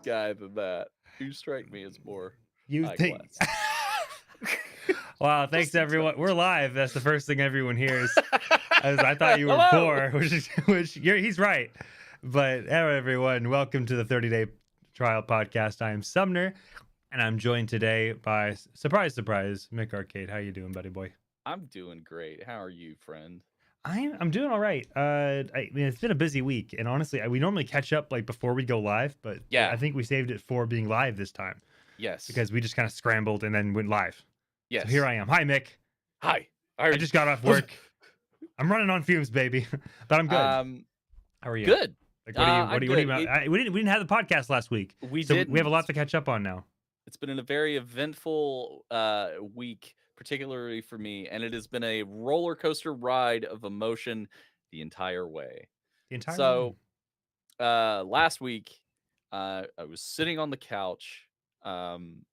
Guy than that. You strike me as more You high think? class. Wow, thanks everyone. We're live. That's the first thing everyone hears. I thought you were Hello. poor, he's right. But hello everyone, welcome to the 30-day trial podcast. I am Sumner, and I'm joined today by surprise, Mick Arcade. How you doing, buddy boy? I'm doing great. How are you, friend? I'm doing all right. I mean, it's been a busy week, and honestly, we normally catch up like before we go live, but Yeah. I think we saved it for being live this time. Yes. Because we just kind of scrambled and then went live. Yes. So here I am. Hi, Mick. Hi. I just got off work. I'm running on fumes, baby, but I'm good. How are you? Good. Like, what do you? We didn't have the podcast last week. We have a lot to catch up on now. It's been a very eventful week, particularly for me, and it has been a roller coaster ride of emotion the entire way. Last week, I was sitting on the couch, and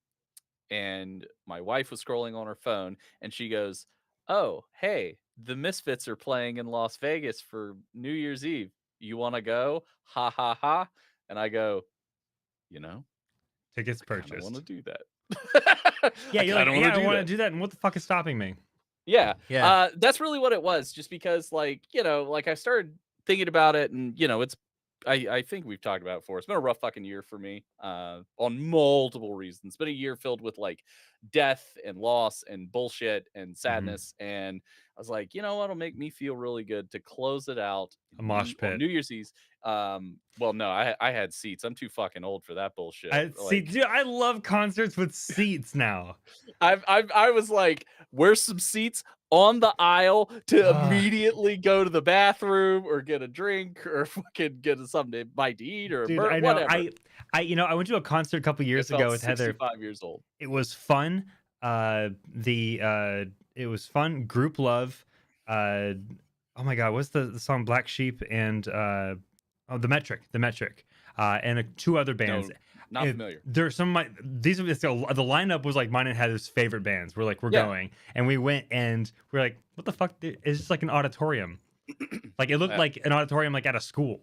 my wife was scrolling on her phone, and she goes, "Oh, hey, the Misfits are playing in Las Vegas for New Year's Eve. You want to go? Ha ha ha!" And I go, tickets purchased. I want to do that. Yeah, you're like, I want to do that, and what the fuck is stopping me? Yeah. That's really what it was. Just because, I started thinking about it, and I think we've talked about it before. It's been a rough fucking year for me, on multiple reasons. It's been a year filled with death and loss and bullshit and sadness. And I was like, what'll make me feel really good to close it out? A mosh pit on New Year's Eve. Well, no, I had seats. I'm too fucking old for that bullshit. Dude, I love concerts with seats now. I was like, where's some seats on the aisle to immediately go to the bathroom or get a drink or fucking get something to bite to eat or whatever. I went to a concert a couple years ago with Heather. 65 years old. It was fun. It was fun. Group Love. Oh my god, what's the song? Black Sheep and The Metric. And two other bands. No, not familiar. There's some the lineup was like mine and Heather's favorite bands. We're going, and we went, and we're like, what the fuck? It's just like an auditorium. Like it looked like an auditorium, like at a school,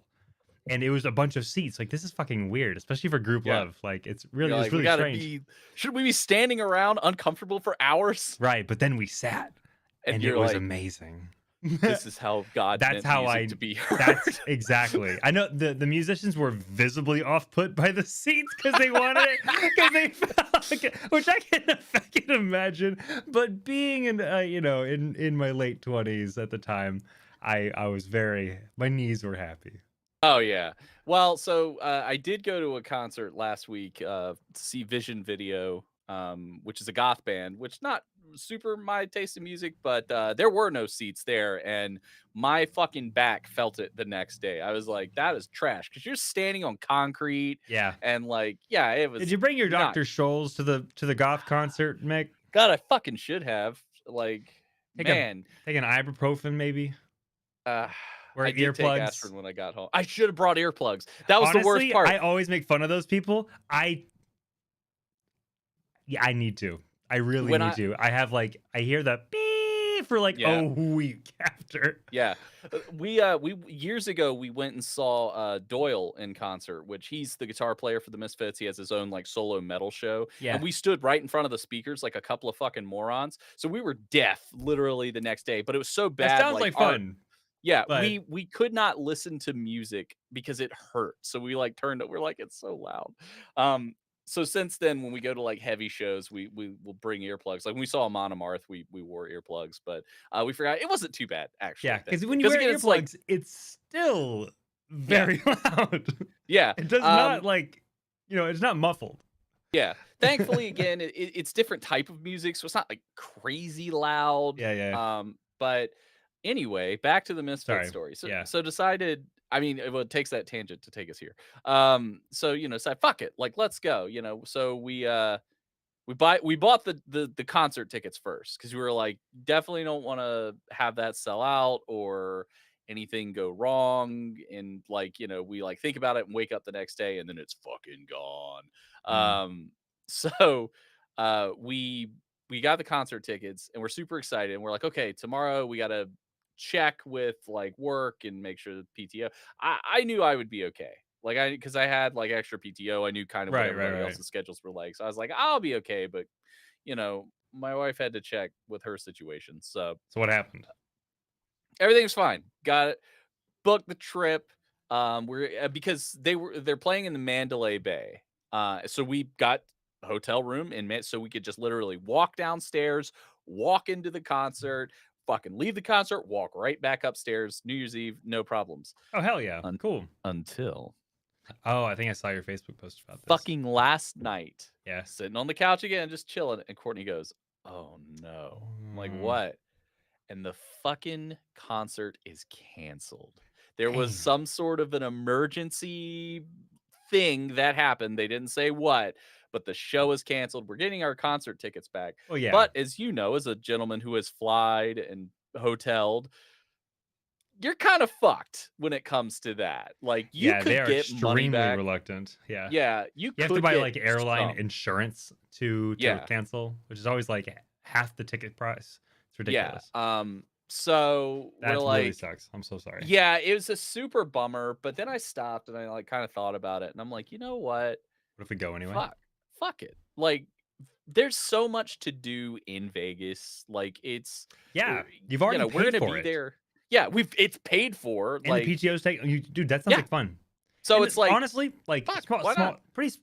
and it was a bunch of seats. Like, this is fucking weird, especially for Group Love. Like, it's really strange. Should we be standing around uncomfortable for hours? Right, but then we sat, and it was amazing. This is how God meant music to be heard. That's exactly. I know the musicians were visibly off-put by the seats because they wanted it, because they felt like it, which I can imagine. But being in in my late 20s at the time, I was my knees were happy. Oh yeah. Well, so I did go to a concert last week to see Vision Video, which is a goth band, which not super my taste in music, but there were no seats there, and my fucking back felt it the next day. I was like, that is trash because you're standing on concrete, Yeah. and like, yeah, it Did was you bring your not. Dr. Scholl's to the goth concert, Mick? God, I fucking should have. Like, Take a man, take an ibuprofen, maybe. uh, Wear I did take earplugs. aspirin when I got home. I should have brought earplugs. That was the worst Honestly, part. I always make fun of those people. I need to. I really When need I to. I have like I hear the beep for like Yeah. a week after. Yeah. We years ago we went and saw Doyle in concert, which he's the guitar player for the Misfits. He has his own like solo metal show. And Yeah. we stood right in front of the speakers like a couple of fucking morons. So we were deaf literally the next day, but it was so That bad sounds like like our fun, yeah, but we could not listen to music because it hurt. So we like turned it we're like it's so loud. So since then when we go to like heavy shows, we will bring earplugs. Like when we saw Amon Amarth, we wore earplugs, but we forgot it wasn't too bad yeah, actually that because day. when you Because wear again, it's like earplugs, it's still yeah, very loud. yeah, It does not like it's not muffled. yeah. Thankfully, again, it's different type of music, so it's not like crazy loud. Yeah, yeah. But anyway, back to the Misfit Sorry. story. So Yeah. so decided. I mean, well, it takes that tangent to take us here. So said fuck it, like let's go. So we bought the concert tickets first because we were like definitely don't want to have that sell out or anything go wrong and like we like think about it and wake up the next day and then it's fucking gone. Mm. So we got the concert tickets and we're super excited and we're like okay, tomorrow we got to check with like work and make sure the PTO. I knew I would be okay. Like because I had like extra PTO, I knew kind of what Right, right, everybody right. else's schedules were like. So I was like, I'll be okay. But my wife had to check with her situation. So So what happened? everything's fine. Got it. Booked the trip. We're because they're playing in the Mandalay Bay. So we got a hotel room so we could just literally walk downstairs, walk into the concert, fucking leave the concert, walk right back upstairs. New Year's Eve, no problems. Oh hell yeah. Un- Cool. until Oh, I think I saw your Facebook post about this. fucking last night, Yeah. sitting on the couch again, just chilling. And Courtney goes, "Oh no!" I'm like, Mm, what? And the fucking concert is canceled. There was dang. some sort of an emergency thing that happened. They didn't say what, but the show is canceled. We're getting our concert tickets back. Oh yeah. But as you know, as a gentleman who has flied and hoteled, you're kind of fucked when it comes to that. Like you Yeah, they could are get money extremely back. reluctant. Yeah. Yeah, you You have to could buy get like airline some. insurance to Yeah. cancel, which is always like half the ticket price. It's Yeah. ridiculous. So we're That really like, sucks. I'm so sorry. yeah, it was a super bummer. But then I stopped and I like kind of thought about it, and I'm like, you know what? What if we go anyway? Fuck it. Like, there's so much to do in Vegas. Like, it's, Yeah, you've already we're paid gonna for be it. there. Yeah, it's paid for. And the Like, PTO's take you dude, that sounds yeah. like fun. So And it's like, honestly, like fuck, why small not? pretty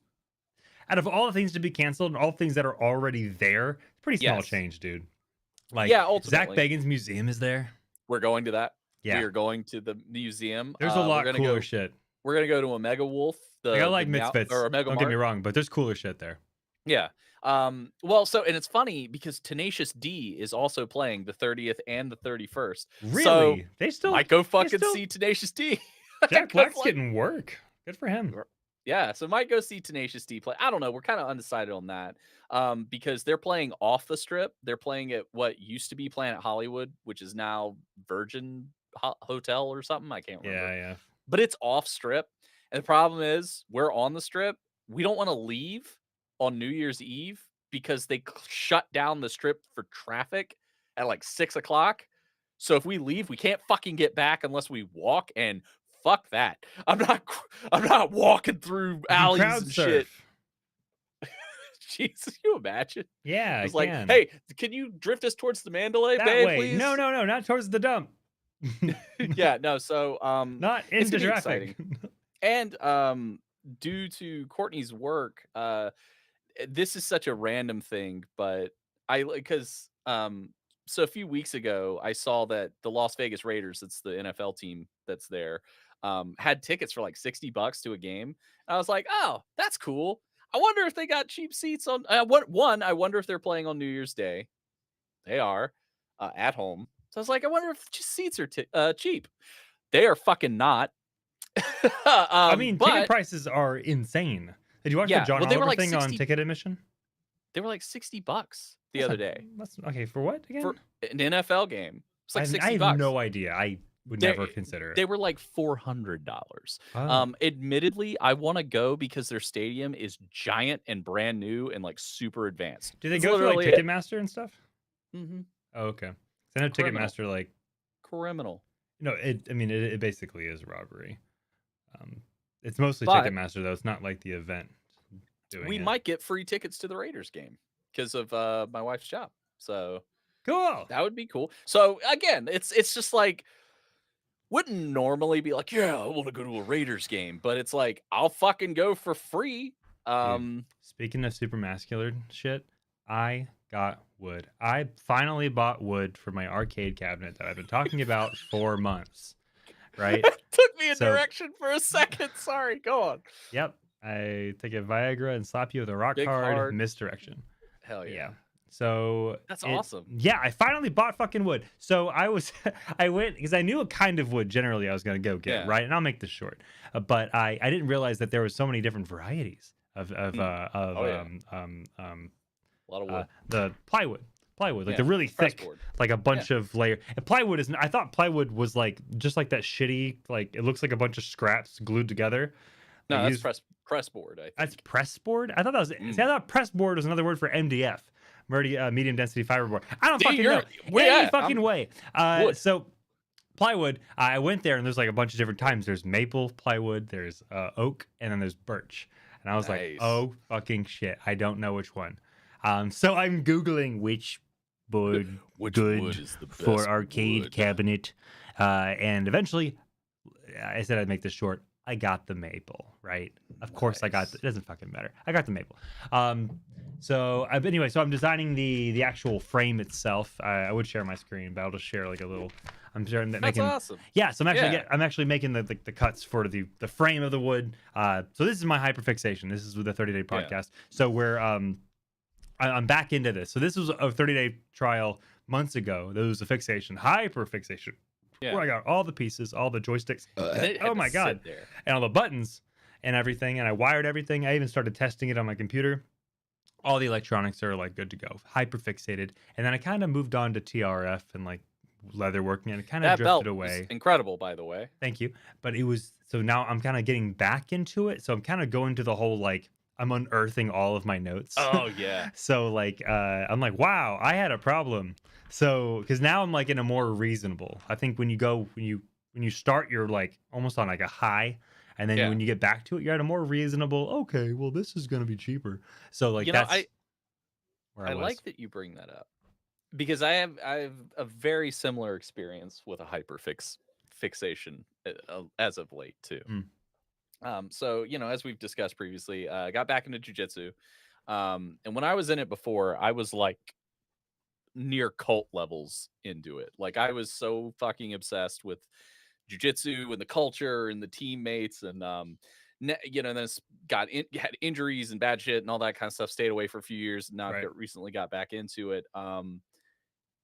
out of all the things to be canceled and all things that are already there, pretty small Yes. change, dude. Like Yeah, Zach ultimately, Bagans Museum is there. we're going to that. We Yeah. are going to the museum. There's a We're lot gonna cooler go. shit. We're gonna go to Omega Wolf, Like I the like meow Misfits. or Omega Don't get me Mart. wrong, but there's cooler shit there. Yeah. Well, so and it's funny because Tenacious D is also playing the 30th and the 31st. So Really? They still might go they fucking still see Tenacious D. Jack 'Cause, Black's like, getting work. Good for him. yeah, so might go see Tenacious D play. I don't know. We're kind of undecided on that. Because they're playing off the strip. They're playing at what used to be Planet Hollywood, which is now Virgin Hotel or something. I can't remember. Yeah, yeah. But it's off strip. And the problem is, we're on the strip. We don't want to leave on New Year's Eve because they shut down the strip for traffic at like 6 o'clock. So if we leave, we can't fucking get back unless we walk. And fuck that. I'm not walking through You can alleys crowd and shit. surf. Jesus, you imagine? Yeah, I It's like, can. hey, can you drift us towards the Mandalay That Bay, way. please? No, not towards the dump. Yeah, no. So Not it's into gonna be traffic. exciting. And due to Courtney's work, this is such a random thing, but because so a few weeks ago I saw that the Las Vegas Raiders, it's the NFL team that's there, had tickets for like $60 to a game. And I was like, oh, that's cool. I wonder if they got cheap seats on I wonder if they're playing on New Year's Day. They are at home. So I was like, I wonder if seats are cheap. They are fucking not. I mean, ticket But prices are insane. Did you watch the yeah, John well, they were Oliver like thing on 60. ticket admission? They were like $60 the That's other not. day That's okay for what for again? an NFL game. It's like I 60 have bucks. no idea. I would never They consider it. they were like $400. Oh, Admittedly, I want to go because their stadium is giant and brand new and like super advanced. do they That's go through like literally it. Ticketmaster and stuff? Hmm. Oh, okay. 'Cause I know Criminal, Ticketmaster, like, criminal. I mean, it basically is robbery. Um, it's mostly But Ticketmaster though. It's not like the event doing we it. might get free tickets to the Raiders game because of my wife's job. So Cool. that would be cool. So again, it's just like wouldn't normally be like, yeah, I want to go to a Raiders game, but it's like I'll fucking go for free. Dude, speaking of super masculine shit, I got wood. I finally bought wood for my arcade cabinet that I've been talking about for months. Right? Took me a So, direction for a second. Sorry, go on. yep. I take a Viagra and slap you with a rock Big hard hard. misdirection. Hell yeah. Yeah. So That's awesome. Yeah, I finally bought fucking wood. So I was, I went because I knew what kind of wood generally I was gonna go get, Yeah. right? And I'll make this short, but I didn't realize that there was so many different varieties of Oh, yeah. A lot of wood. the plywood, like Yeah, the really press thick, board. like a bunch of layer. And plywood is. I thought plywood was like just like that shitty, like it looks like a bunch of scraps glued together. No, Like, that's press board, I think. that's press board. I thought that was. See, I thought press board was another word for MDF, medium density fiberboard. I don't See, fucking know. where Any at? fucking way. wood. So plywood. I went there and there's like a bunch of different types. There's maple plywood. There's oak, and then there's birch. And I was like, Nice. oh fucking shit, I don't know which one. So I'm googling which wood Which good wood is the for best arcade wood? cabinet, and eventually, I said I'd make this short. I got the maple, right? Of course, I got. Nice. It doesn't fucking matter. I got the maple. So anyway, so I'm designing the actual frame itself. I would share my screen, but I'll just share like a little. I'm sharing that That's making. awesome. Yeah, so Yeah. I'm actually making the cuts for the frame of the wood. So this is my hyperfixation. This is with the 30-day Yeah. podcast. So we're I'm back into this. So this was a 30-day trial months ago. There was a fixation, hyperfixation, Yeah. where I got all the pieces, all the joysticks, And it had oh to my sit god, there. and all the buttons and everything, and I wired everything. I even started testing it on my computer. All the electronics are like good to go, hyperfixated, and then I kind of moved on to TRF and like leather working, and it kind of That drifted belt away. was incredible, by the way. Thank you. But it was so now I'm kind of getting back into it. So I'm kind of going to the whole like I'm unearthing all of my notes. Oh yeah. So like I'm like, wow, I had a problem. So because now I'm like in a more reasonable. I think when you start, you're like almost on like a high. And then Yeah. when you get back to it, you're at a more reasonable, okay, well, this is gonna be cheaper. So like You know, that's where I I was. like that you bring that up because I have a very similar experience with a fixation as of late too. Mm. So as we've discussed previously, I got back into jujitsu, and when I was in it before, I was like near cult levels into it. Like I was so fucking obsessed with jujitsu and the culture and the teammates and then had injuries and bad shit and all that kind of stuff. Stayed away for a few years. Now Right. I've recently got back into it.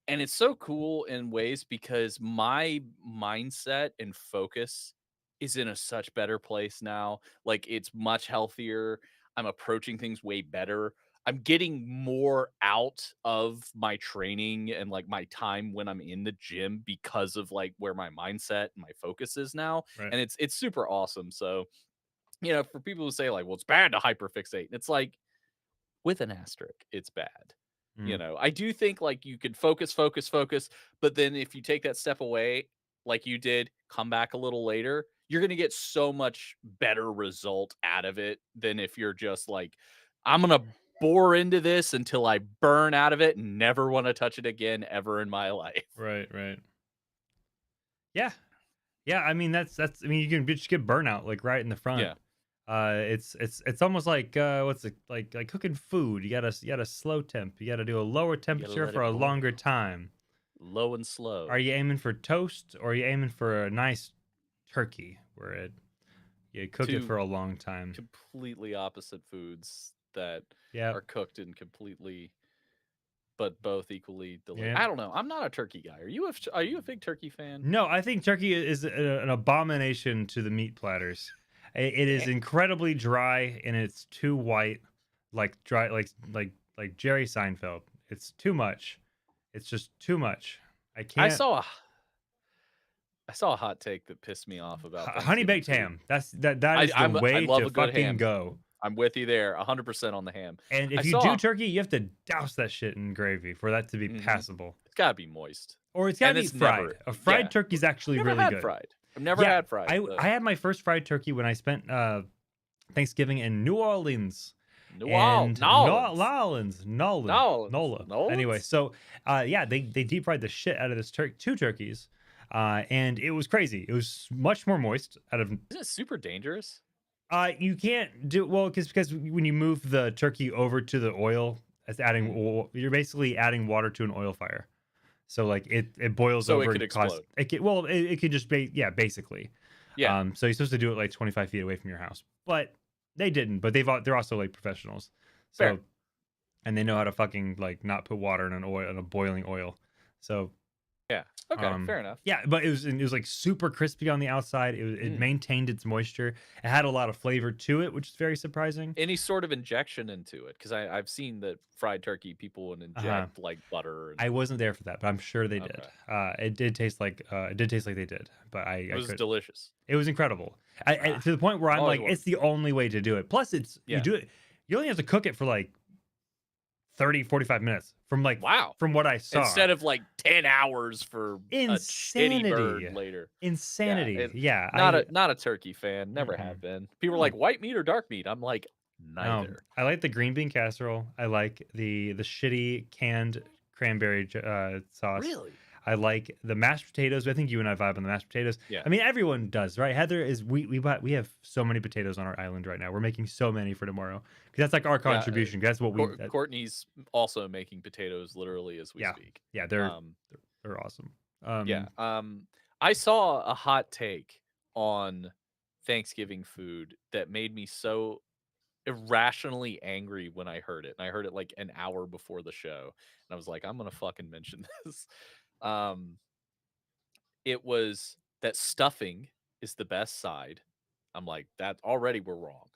And it's so cool in ways because my mindset and focus is in a such better place now. Like it's much healthier. I'm approaching things way better. I'm getting more out of my training and like my time when I'm in the gym because of like where my mindset and my focus is now. Right. And it's super awesome. So, for people who say like, well, it's bad to hyperfixate, it's like with an asterisk, it's bad. I do think like you could focus, but then if you take that step away, like you did, come back a little later, you're going to get so much better result out of it than if you're just like, I'm going to bore into this until I burn out of it and never want to touch it again ever in my life. Right. Yeah. Yeah, I mean that's I mean you can just get burnout like right in the front. Yeah. It's almost like what's it like cooking food. You gotta slow temp. You gotta do a lower temperature let for it a boil. longer time. Low and slow. Are you aiming for toast or are you aiming for a nice turkey where you cook it Two for a long time? completely opposite foods that Yeah. are cooked in completely but both equally delicious. Yeah. I don't know. I'm not a turkey guy. Are you a big turkey fan? No, I think turkey is an abomination to the meat platters. It is Eh. incredibly dry and it's too white, like dry, like Jerry Seinfeld. It's too much. It's just too much. I I can't. saw a hot take that pissed me off about Honey Thanksgiving baked food. ham. That is the I way love to a good fucking ham. go. I'm with you there, 100% on the ham. And I if you saw do turkey, you have to douse that shit in gravy for that to be Mhm. passable. It's got to be moist. Or it's got to And be it's fried. never- A fried yeah. turkey's actually Never really had good. fried. I've never Yeah, had fried. I had my first fried turkey when I spent Thanksgiving in New Orleans. New And Orleans. Nola. Anyway, Nolans? so yeah, they deep fried the shit out of this two turkeys. And it was crazy. It was much more moist out of Isn't it super dangerous? you can't do well because when you move the turkey over to the oil, it's adding oil, you're basically adding water to an oil fire. So like it boils So over it could and causes explode. it could just be basically. Yeah. So you're supposed to do it like 25 feet away from your house. But they didn't, but they're also like professionals. So Fair. and they know how to fucking like not put water in a boiling oil. So Yeah. Okay. Fair enough. yeah, but it was like super crispy on the outside. It maintained its moisture. It had a lot of flavor to it, which is very surprising. Any sort of injection into it, because I've seen that fried turkey people would inject like butter. And, I wasn't there for that, but I'm sure they did. Okay. It did taste like they did, but it was delicious. It was incredible. To the point where I'm Always like, was. it's the only way to do it. Plus, you do it. You only have to cook it for like 30, 45 minutes from like Wow. from what I saw. Instead of like 10 hours for Insanity. a shitty bird later. Insanity. Yeah. Not a turkey fan. Never have been. People are like, white meat or dark meat? I'm like, neither. I like the green bean casserole. I like the shitty canned cranberry sauce. Really? I like the mashed potatoes. I think you and I vibe on the mashed potatoes. Yeah. I mean, everyone does, right? Heather is we have so many potatoes on our island right now. We're making so many for tomorrow because that's like our contribution. That's what we. Courtney's also making potatoes literally as we speak. Yeah, they're awesome. I saw a hot take on Thanksgiving food that made me so irrationally angry when I heard it. And I heard it like an hour before the show. And I was like, I'm gonna fucking mention this. It was that stuffing is the best side. I'm like, that already we're wrong.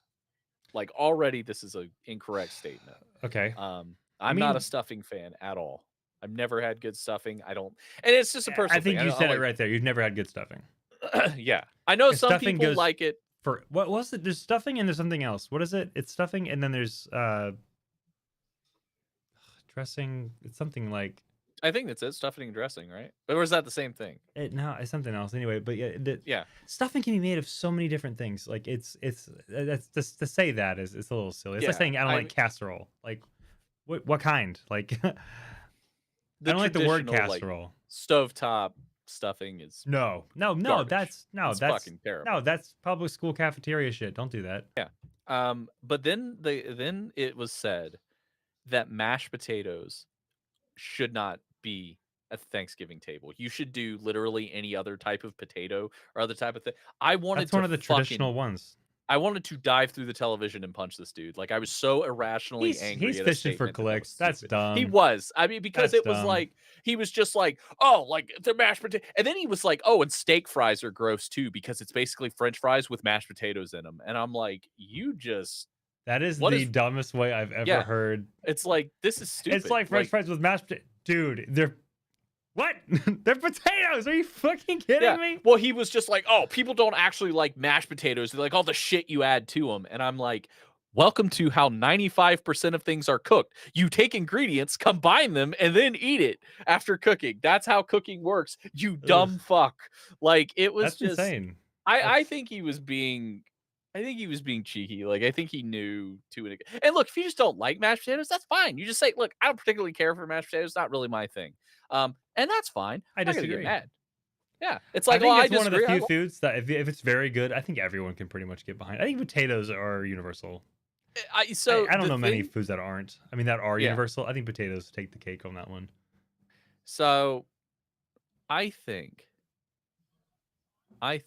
Like already this is an incorrect statement. Okay. I'm not a stuffing fan at all. I've never had good stuffing. I don't, and it's just a personal I think thing. you said it right there. You've never had good stuffing. Yeah, I know some people like it. For what was it? There's stuffing and there's something else. What is it? It's stuffing and then there's dressing. It's something like. I think that's it. Stuffing and dressing, right? Or was that the same thing? No, it's something else. Anyway, but yeah, stuffing can be made of so many different things. Like that's just to say that is it's a little silly. It's like saying I don't like casserole. Like what kind? Like I don't like the word casserole. Like, stovetop stuffing is no. garbage. That's fucking terrible. No, that's public school cafeteria shit. Don't do that. Yeah. But then it was said that mashed potatoes should not be at the Thanksgiving table. You should do literally any other type of potato or other type of thing. That's one of the traditional ones. I wanted to dive through the television and punch this dude. Like I was so irrationally angry. He's fishing for clicks. That's dumb. He was. I mean, because it was like he was just like, oh, like the mashed potato, and then he was like, oh, and steak fries are gross too because it's basically French fries with mashed potatoes in them. And I'm like, you just. That is the dumbest way I've ever heard. It's like this is stupid. It's like French fries with mashed potatoes. Dude, they're what? They're potatoes. Are you fucking kidding me? Well, he was just like, oh, people don't actually like mashed potatoes. They're like all the shit you add to them. And I'm like, welcome to how 95% of things are cooked. You take ingredients, combine them, and then eat it after cooking. That's how cooking works. You dumb fuck. Like it was just insane. I think he was being cheeky. Like I think he knew to it. And look, if you just don't like mashed potatoes, that's fine. You just say, look, I don't particularly care for mashed potatoes. It's not really my thing. And that's fine. I disagree. Get mad. Yeah, it's like I think it's one of the few foods that if it's very good, I think everyone can pretty much get behind. I think potatoes are universal. I don't know many foods that aren't. I mean, that are universal. I think potatoes take the cake on that one. So, I think I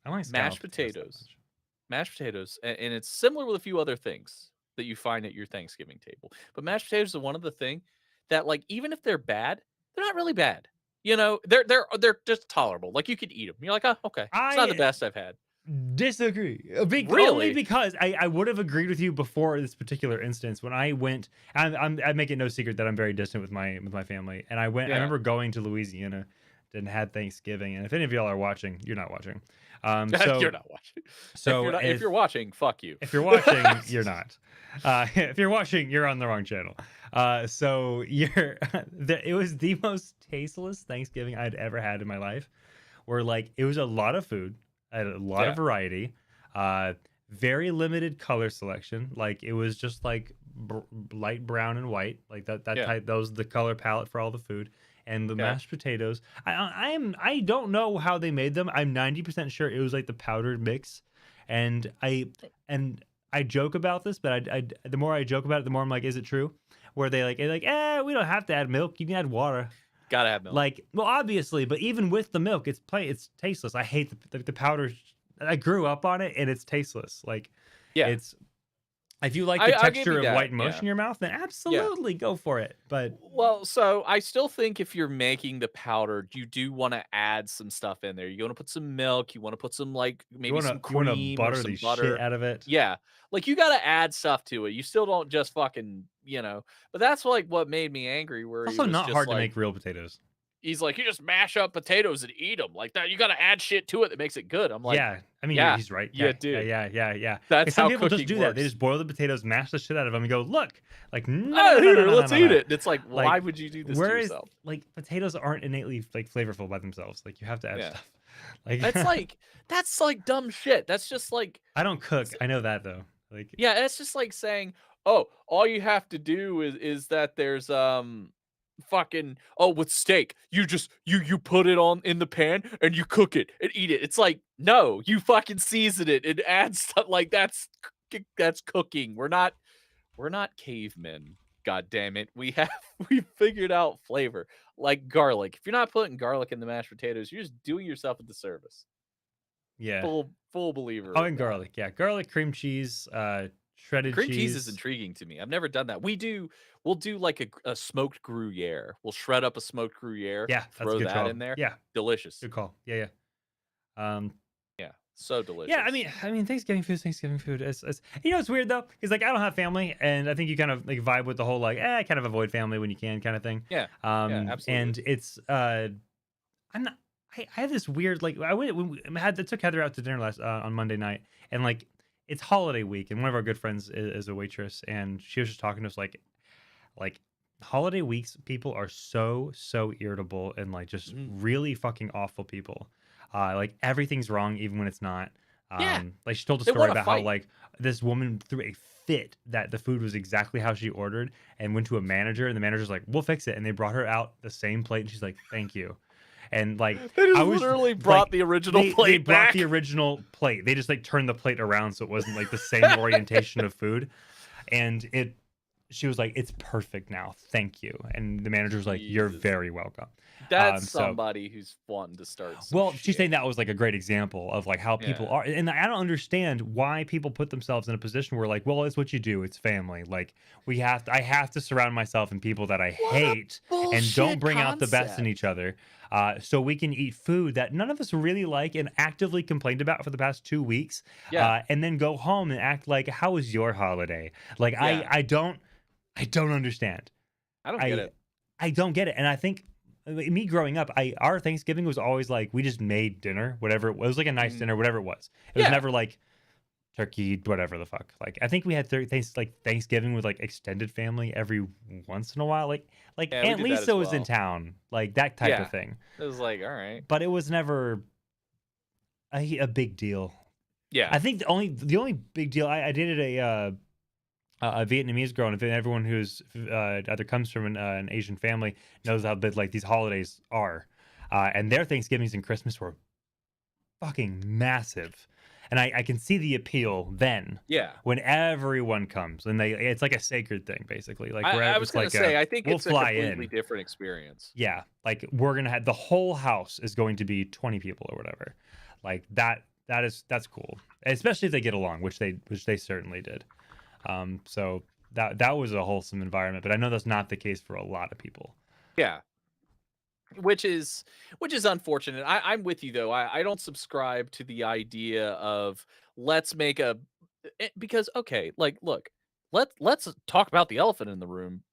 like mashed potatoes, and it's similar with a few other things. that you find at your Thanksgiving table. But mashed potatoes are one of the thing that, like, even if they're bad, they're not really bad. You know, they're just tolerable. Like, you could eat them. You're like, oh, okay, it's not the I best I've had. disagree. Only Really? because I would have agreed with you before this particular instance when I went. I make it no secret that I'm very distant with my family, and I went. I Yeah. remember going to Louisiana and had Thanksgiving. And if any of y'all are watching, you're not watching. You're not watching. So If you're watching, fuck you. if you're watching, you're not. If you're watching, you're on the wrong channel. So you're. It was the most tasteless Thanksgiving I'd ever had in my life. Where like it was a lot of food, I had a lot Yeah. of variety, very limited color selection. Like it was just like light brown and white, like that Yeah. type. That was the color palette for all the food. And the Okay. mashed potatoes. I don't know how they made them. I'm 90% sure it was like the powdered mix, and I joke about this, but I the more I joke about it, the more I'm like, is it true? Where they like we don't have to add milk. You can add water. Gotta have milk. Like, well, obviously, but even with the milk, it's tasteless. I hate the powder. I grew up on it, and it's tasteless. Like, yeah. it's if you like I- the I'll give texture you of that, white mush yeah. in your mouth, then absolutely go for it. But Well, so I still think if you're making the powder, you do want to add some stuff in there. You want to put some milk. You want to put some like maybe some you wanna cream or butter some the butter. shit out of it. Yeah, like you got to add stuff to it. You still don't just fucking, you know. But that's like what made me angry. Where It's he also was not just hard to like, make real potatoes. he's like, you just mash up potatoes and eat them like that. You got to add shit to it that makes it good. I'm like, Yeah, I mean, yeah, he's right. you Yeah, do. yeah. That's And some how people just cooking do that. They works. just boil the potatoes, mash the shit out of them, and go, look, like Oh, here, let's eat no. it. It's like, Like, why would you do this to Whereas, yourself? like, potatoes aren't innately like flavorful by themselves. Like, you have to add Yeah. stuff. Like, That's like dumb shit. That's just like, I don't cook. I know that though. Like, yeah, it's just like saying, "Oh, all you have to do is that there's fucking with steak, you just you put it on in the pan and you cook it and eat it." It's like, "No, you fucking season it and add stuff like that's cooking. We're not cavemen. God damn it. We figured out flavor. Like garlic. If you're not putting garlic in the mashed potatoes, you're just doing yourself a disservice. yeah. Full believer Oh, of and that. garlic. Yeah, garlic, cream cheese, shredded Cream cheese is cheese. intriguing to me. I've never done that. We'll do like a smoked Gruyere. We'll shred up a smoked Gruyere, Yeah, that's a throw good that call. in there. Yeah, Delicious. good call. Yeah. Yeah, so Yeah, delicious. I mean, Thanksgiving food, is Thanksgiving food. It's you know, it's weird though, because like I don't have family, and I think you kind of like vibe with the whole like, kind of avoid family when you can kind of thing. Yeah, yeah, absolutely. And it's I'm not. I have this weird like I went when we had took Heather out to dinner last on Monday night, and like it's holiday week, and one of our good friends is a waitress, and she was just talking to us like holiday weeks people are so irritable and like just Mhm. really fucking awful people. Like everything's wrong even when it's not. Yeah, Like she told a they story wanna about how fight. like this woman threw a fit that the food was exactly how she ordered and went to a manager, and the manager's like, we'll fix it, and they brought her out the same plate, and she's like, thank you. And like They just I was literally brought like, the original they plate brought back. the original plate. They just like turned the plate around so it wasn't like the same orientation of food. And she was like, it's perfect now. Thank you. And the manager was like, you're Jesus. very welcome. That's So somebody who's wanting to start some well, she's shit. saying that was like a great example of like how people Yeah. are. And I don't understand why people put themselves in a position where like, well, it's what you do. It's family. Like I have to surround myself in people that I What a hate and don't bullshit bring out the best in concept. each other. So we can eat food that none of us really like and actively complained about for the past 2 weeks. Yeah, And then go home and act like, how was your holiday? Like yeah. I don't understand. I don't get I it. I don't get it. And I think me growing up, our Thanksgiving was always like we just made dinner, whatever it was, like a nice Mhm. dinner, whatever it was. It was Yeah. never like turkey, whatever the fuck. Like I think we had Thanksgiving with like extended family every once in a while. Like Yeah, we Aunt did that as Lisa was in well. town, like that type Yeah. of thing. It was like, all right. But it was never a big deal. Yeah. I think the only big deal I dated a Vietnamese girl, and if everyone who's either comes from an Asian family knows how big like these holidays are, and their Thanksgivings and Christmas were fucking massive, and I can see the appeal then Yeah. when everyone comes and it's like a sacred thing basically, like where I was it's gonna like say, I think we'll it's a fly completely in, different experience. yeah, like we're gonna have the whole house is going to be 20 people or whatever, like that's cool, especially if they get along, which they certainly did. So that was a wholesome environment, but I know that's not the case for a lot of people. Yeah. Which is unfortunate. I'm with you though. I don't subscribe to the idea of let's make a because okay, like look, let's talk about the elephant in the room.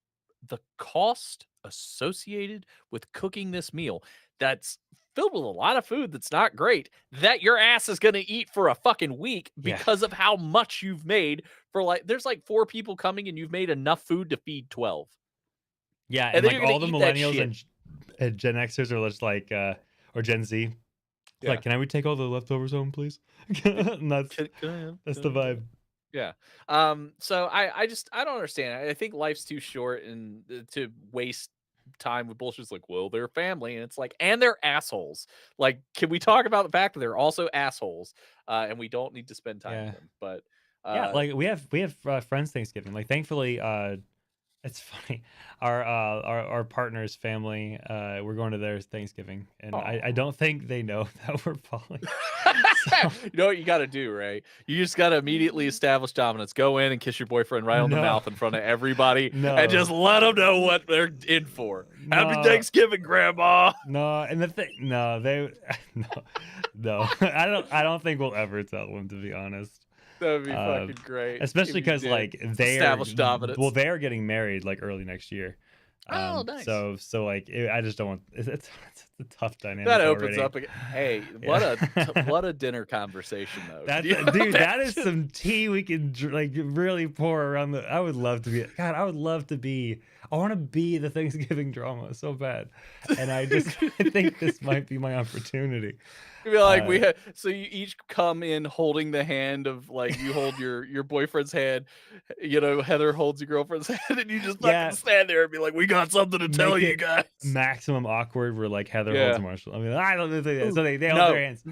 The cost associated with cooking this meal that's filled with a lot of food that's not great that your ass is going to eat for a fucking week Yeah. because of how much you've made for like there's like 4 people coming and you've made enough food to feed 12. Yeah, And and then like you're going all to the eat that millennials shit. and Gen Xers are just like, or Gen Z, Yeah. like, can I take all the leftovers home, please? And that's Can the I have that? vibe. Yeah. So I don't understand. I think life's too short and to waste time with bullshit. It's like, well, they're family, and it's like, and they're assholes. Like, can we talk about the fact that they're also assholes? And we don't need to spend time with Yeah. them. But Yeah, uh, like we have friends Thanksgiving. Like thankfully, it's funny. Our partner's family, we're going to their Thanksgiving, and I aw. don't think they know that we're falling. So You know what you got to do, right? You just got to immediately establish dominance. Go in and kiss your boyfriend right on the no, mouth in front of everybody, and no, just let them know what they're in for. Happy no, Thanksgiving, Grandma. no. And the thing, no, they, no, no. I don't think we'll ever tell them, to be honest. That would be Uh, fucking great if Especially you because did. like Establish dominance. they're getting married like early next year. Oh, nice. So like I just don't want it's a tough That dynamic opens already. up again. Hey, Yeah. what a dinner conversation though. Could That's you dude. That is imagine? some tea we can like really pour around the. I would love to be. God, I would love to be. I want to be the Thanksgiving drama so bad, and I just I think this might be my opportunity. You'd be like, Uh, we had so you each come in holding the hand of like you hold your boyfriend's hand, Heather holds your girlfriend's hand, and you just fucking yeah, stand there and be like, we got something to tell make you it guys. maximum awkward where like Heather holds Yeah. Marshall. I mean, I don't think that. So Ooh, they hold their no. hands.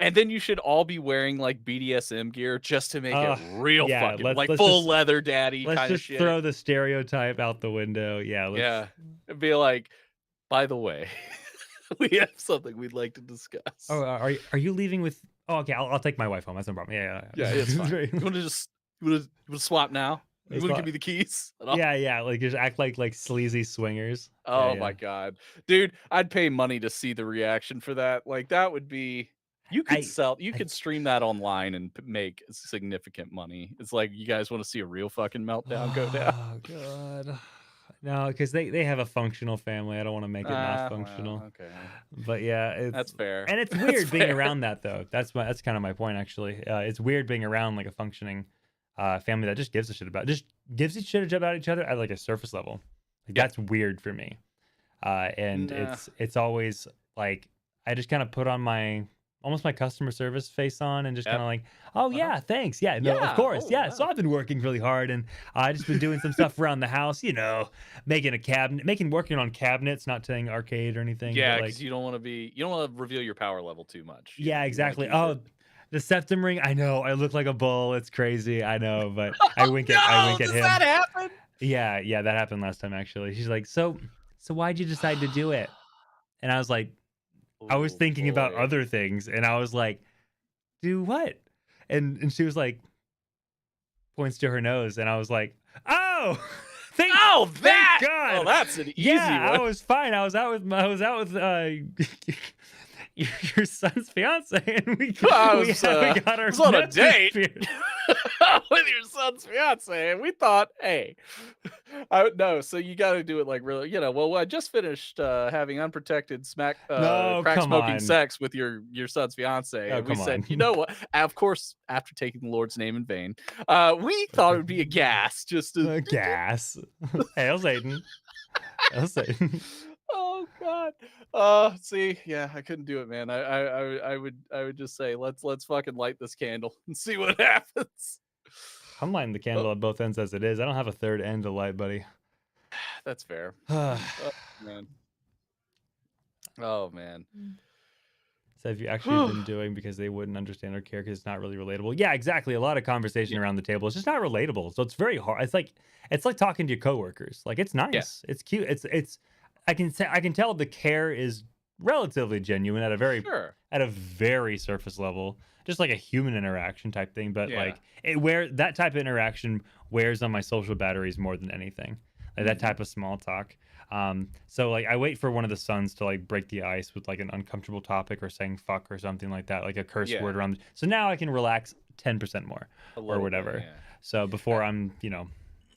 And then you should all be wearing like BDSM gear just to make it Uh, real yeah. fucking Let's like let's full just leather daddy let's kind of just shit. throw the stereotype out the window. Yeah. Let's. Yeah. And be like, by the way, we have something we'd like to Oh, discuss. are you leaving with? Oh, okay. I'll take my wife home. That's no problem. Yeah, yeah. Yeah, Yeah. it's It's fine. very- You want to just you want to swap now? You it's want to give not- me the keys? And yeah, yeah. Like just act like sleazy swingers. Yeah, oh yeah. my god, dude, I'd pay money to see the reaction for that. Like that would be. You I could stream that online and make significant money. It's like you guys want to see a real fucking meltdown go down. oh god. No, because they have a functional family. I don't want to make it not Well, functional. okay, But yeah, that's fair. it's That's weird being fair. around that though. That's kind of my point actually. It's weird being around like a functioning family that just gives a shit about just gives a shit about each other at like a surface level. Like Yeah. that's weird for me. And Nah. it's always like I just kind of put on my almost my customer service face on and just kind Yep. of like, oh Uh-huh. yeah, thanks, yeah, no, of Yeah. course, Oh yeah. So wow. I've been working really hard and I just been doing some stuff around the house, making a cabinet, working on cabinets, not saying arcade or anything, Yeah, but because like, you don't want to reveal your power level too much. yeah, You want to exactly. keep it. Oh, the septum ring, I know, I look like a bull. It's crazy, I know, but Oh I no! wink at Does that him. happen? Yeah, yeah, that happened last time actually. She's like, so why'd you decide to do it? And I was like, I was Oh thinking about boy. other things, and I was like, "Do what?" And she was like, points to her nose, and I was like, "Oh, thank Oh, thank that! Oh, God." that's an easy Yeah, I one. was fine. I was out with your son's fiance, and I we got our was on a nephew date beer. with your son's fiance, and we thought, hey, I no. So you got to do it like really, Well, I just finished having unprotected No, crack come smoking on. sex with your son's fiance, Oh, and we come said, you on. know what? Of course, after taking the Lord's name in vain, we thought it would be a gas just to. Gas. Hail Satan. Hail Satan. Oh God. See, yeah, I couldn't do it, man. I would just say let's fucking light this candle and see what happens. I'm lighting the Oh, candle at both ends as it is. I don't have a third end to light, buddy. that's fair. So Oh man. Oh man. have you actually been doing because they wouldn't understand or care because it's not really relatable? Yeah, exactly. A lot of conversation Yeah. around the table. It's just not relatable. So it's very hard. It's like talking to your coworkers. Like it's Yeah. nice. It's cute. It's I can say I can tell the care is relatively genuine Sure. at a very surface level, just like a human interaction type thing. But Yeah. like that type of interaction wears on my social batteries more than anything. Like that Mhm. type of small talk. So like I wait for one of the sons to like break the ice with like an uncomfortable topic or saying fuck or something like that, like a curse Yeah. word around. So now I can relax 10% more A or little bit, whatever. yeah. So Uh, before I'm,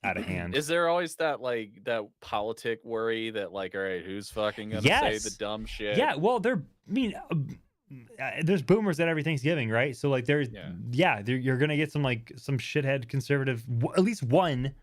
out of hand. Is there always that, like, that politic worry that, like, all right, who's fucking gonna say the Yes. dumb shit? Yeah, well, there's boomers at every Thanksgiving, right? So like, Yeah. you're gonna get some like some shithead conservative, at least one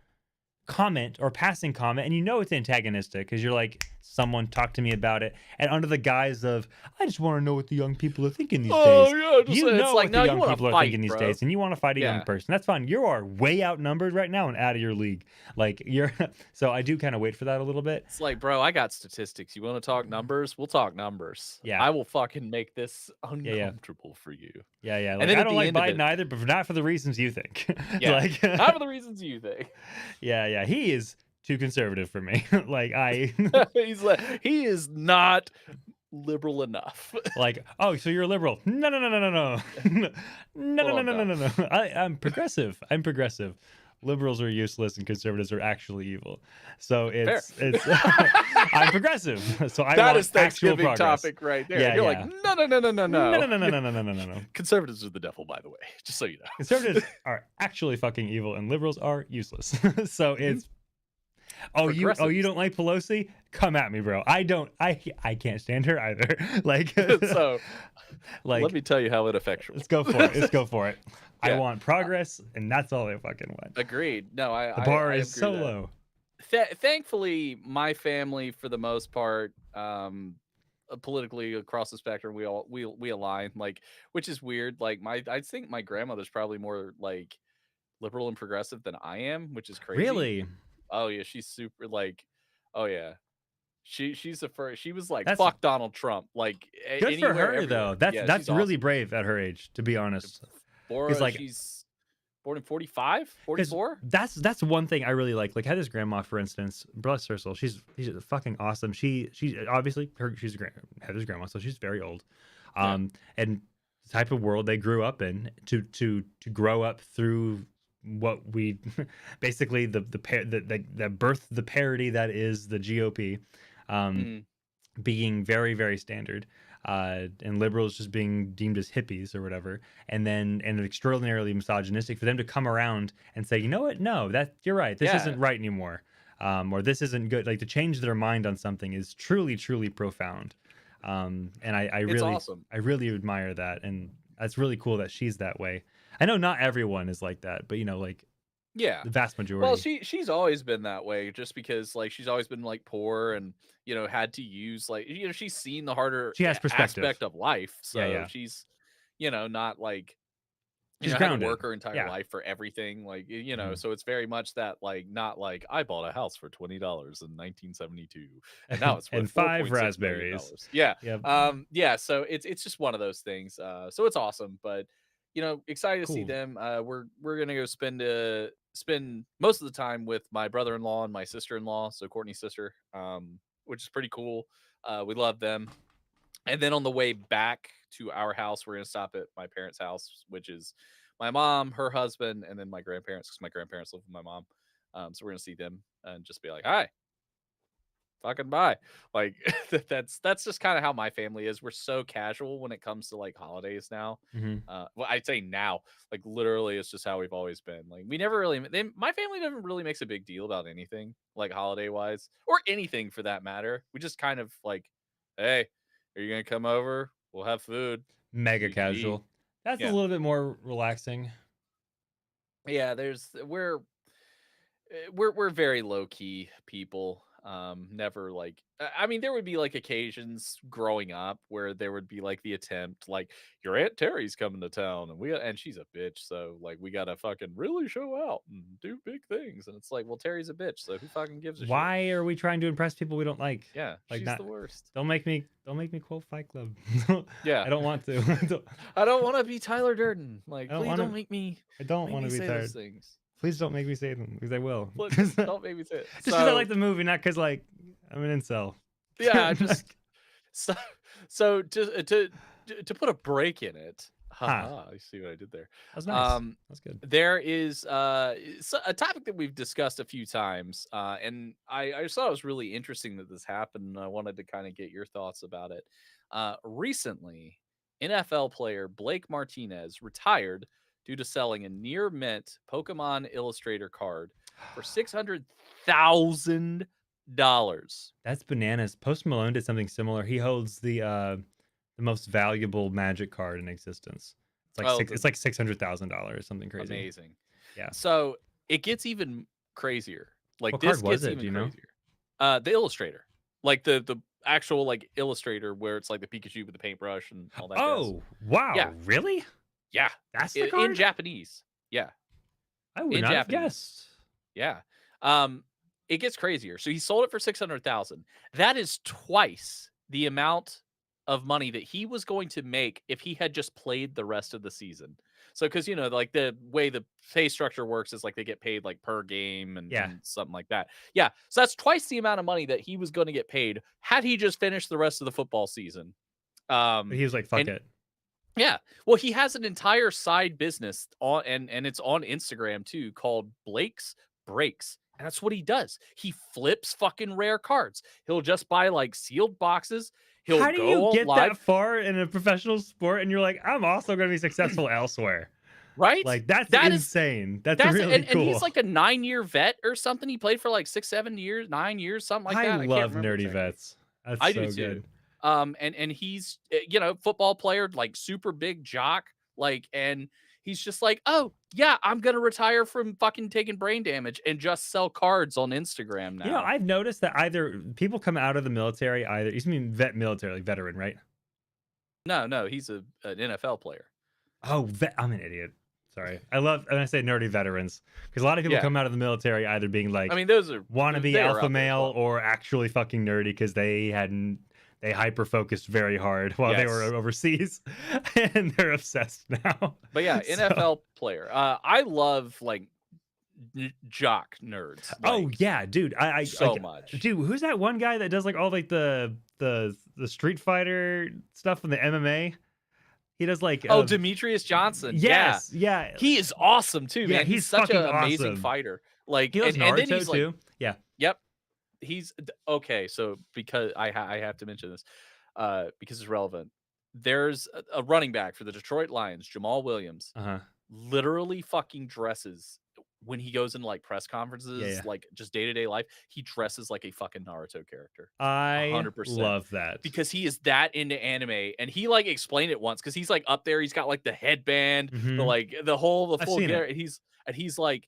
comment or passing comment, and it's antagonistic because you're like, someone talked to me about it, and under the guise of, I just want to know what the young people are thinking these Oh, days. yeah, just You it's know like, what the no, you young wanna people are fight, thinking these bro. days, and you want to fight a young Yeah. person. That's fine. You are way outnumbered right now and out of your league. Like you're, so I do kind of wait for that a little bit. It's like, "Bro, I got statistics. You wanna talk numbers? We'll talk numbers. Yeah, I will fucking make this yeah, yeah. uncomfortable for you." Yeah. And Like then I at don't the like end of Biden it either, but not for the reasons you think. yeah, Like, not for the reasons you think. yeah. He is too conservative for me. Like He is not liberal enough. like, oh, so you're a liberal? No, no, no, no, no, no, no, no, Hold no, on, no, no, pal. no, no. I'm progressive. I'm progressive. Liberals are useless and conservatives are actually evil. So Fair. it's I'm progressive. So I That want is actual Thanksgiving progress. topic right there. Yeah, You're like, yeah. "No, no, no, no, no, No, no." no, no, no, no, no, no, no, no, no. Conservatives are the devil, by the way, just so you know. Conservatives are actually fucking evil and liberals are useless. So Mhm. it's you Progressives. don't like Pelosi? Come at me, bro. I can't stand her either. Like So, let like me tell you how ineffectual. let's go for it. Let's go for it. I Yeah, want progress and that's all I fucking want. agreed. No, I The I bar I is agree so that. low. Thankfully, my family, for the most part, politically across the spectrum, we align, like, which is weird. Like, I think my grandmother's probably more like liberal and progressive than I am, which is crazy. Really? Oh yeah, she's super like, oh yeah, she's the first. She was like, That's fuck Donald Trump, like good for anywhere, her though. everywhere. That's Yeah, that's she's really awesome. brave at her age, to be honest. Because like She's born in 45, because 44. that's one thing I really like. Like Heather's grandma, for instance, bless her soul. She's fucking awesome. She's obviously Heather's grandma, so she's very old. Yeah. And the type of world they grew up in to grow up through what we basically the birth the parody that is the GOP. Um, Mm, being very very standard and liberals just being deemed as hippies or whatever, and extraordinarily misogynistic for them to come around and say, you know what, no, that you're right, this yeah, isn't right anymore, or this isn't good, like to change their mind on something is truly truly profound. And it's awesome. I really admire that, and that's really cool that she's that way. I know not everyone is like that, but like Yeah. the vast Well, majority. she's always been that way just because, like, she's always been, like, poor and, had to use, like, she's seen the harder She has perspective. aspect of life. Yeah, So yeah. she's, not like, She's had to grounded. work her entire Yeah. life for everything. Like, Mhm. so it's very much that, like, not like I bought a house for $20 in 1972 and now it's And worth five 4.6 million raspberries. dollars. Yeah. Yep. Yeah. So it's just one of those things. So it's awesome, but excited to see Cool. them. We're gonna go spend most of the time with my brother-in-law and my sister-in-law, so Courtney's sister, which is pretty cool. We love them. And then on the way back to our house, we're gonna stop at my parents' house, which is my mom, her husband, and then my grandparents, because my grandparents live with my mom. So we're gonna see them and just be like, "Hi, fucking bye." Like that's just kind of how my family is. We're so casual when it comes to like holidays now. Mhm. Well, I'd say now, like literally, it's just how we've always been. Like we never really, my family never really makes a big deal about anything, like holiday wise, or anything for that matter. We just kind of like, hey, are you gonna come over? We'll have food so Mega you can eat. casual. That's a Yeah, little bit more relaxing. yeah. We're very low key people. Never like I mean, there would be like occasions growing up where there would be like the attempt, like your aunt Terry's coming to town, and she's a bitch, so like we gotta fucking really show out and do big things, and it's like, well, Terry's a bitch, so who fucking gives a shit? Why are we trying to impress people we don't like? Yeah, Like she's not the worst. don't make me quote Fight Club. Yeah, I don't want to. I don't want to be Tyler Durden. Like, I don't please want don't to make I don't want me to be say those tired. things. Please don't make me say them because I will. Please don't make me say it. Just because I like So the movie, not because like I'm an incel. yeah, Like, so So to put a break in it, Huh. haha, you see what I did there. That's nice. Um, That's good. there is a topic that we've discussed a few times, and I just thought it was really interesting that this happened. And I wanted to kind of get your thoughts about it. Recently, NFL player Blake Martinez retired due to selling a near mint Pokemon Illustrator card for $600,000. That's bananas. Post Malone did something similar. He holds the most valuable Magic card in existence. Oh, It's like $600,000, something crazy. amazing. Yeah. So it gets even crazier. Like What this card was gets it? even Do you know? crazier. The Illustrator, like the actual like Illustrator, where it's like the Pikachu with the paintbrush and all that jazz. Oh, wow. Yeah. Really? Yeah, That's the in card? Japanese. Yeah, I would in not have Japanese. guessed. Yeah. It gets crazier. So he sold it for 600,000. That is twice the amount of money that he was going to make if he had just played the rest of the season. So, because like the way the pay structure works is like they get paid like per game Yeah. and something like that. Yeah. So that's twice the amount of money that he was going to get paid had he just finished the rest of the football season. He was like, fuck and it. yeah. Well, he has an entire side business on and it's on Instagram too called Blake's Breaks. And that's what he does. He flips fucking rare cards. He'll just buy like sealed boxes. He'll How do go you on get live, that far in a professional sport and you're like, I'm also going to be successful elsewhere? right? Like, that's That is insane. That's really and cool. he's like a 9-year vet or something. He played for like 6, 7 years, 9 years, something like that. I I can't love remember nerdy exactly. vets. That's I so do too. good. And he's football player, like super big jock, like, and he's just like, oh yeah, I'm gonna retire from fucking taking brain damage and just sell cards on Instagram now. You know, I've noticed that either people come out of the military, you mean military, like veteran, right? No, he's an NFL player. Oh, I'm an idiot. Sorry. I love when I say nerdy veterans because a lot of people Yeah. come out of the military either being like, I mean, those are wannabe they are alpha out there as male well. or actually fucking nerdy because they hyper focused very hard while they were Yes. overseas and they're obsessed now. But yeah, So- NFL player. I love like jock nerds. oh like, yeah, dude. I so like, much. dude, who's that one guy that does like all like the Street Fighter stuff in the MMA? He does like Demetrius Johnson. yes, yeah. He is awesome too, Yeah, man. He's he's such an fucking amazing awesome. fighter. Like He loves and then Naruto he's like, too. Yeah. yep. He's okay. So because I have to mention this, because it's relevant. There's a running back for the Detroit Lions, Jamal Williams, Uh-huh. literally fucking dresses when he goes into like press conferences, Yeah. like just day-to-day life. He dresses like a fucking Naruto character. I 100%. love that. Because he is that into anime, and he like explained it once because he's like up there, he's got like the headband, Mhm. the full I've seen gear, it. and he's like,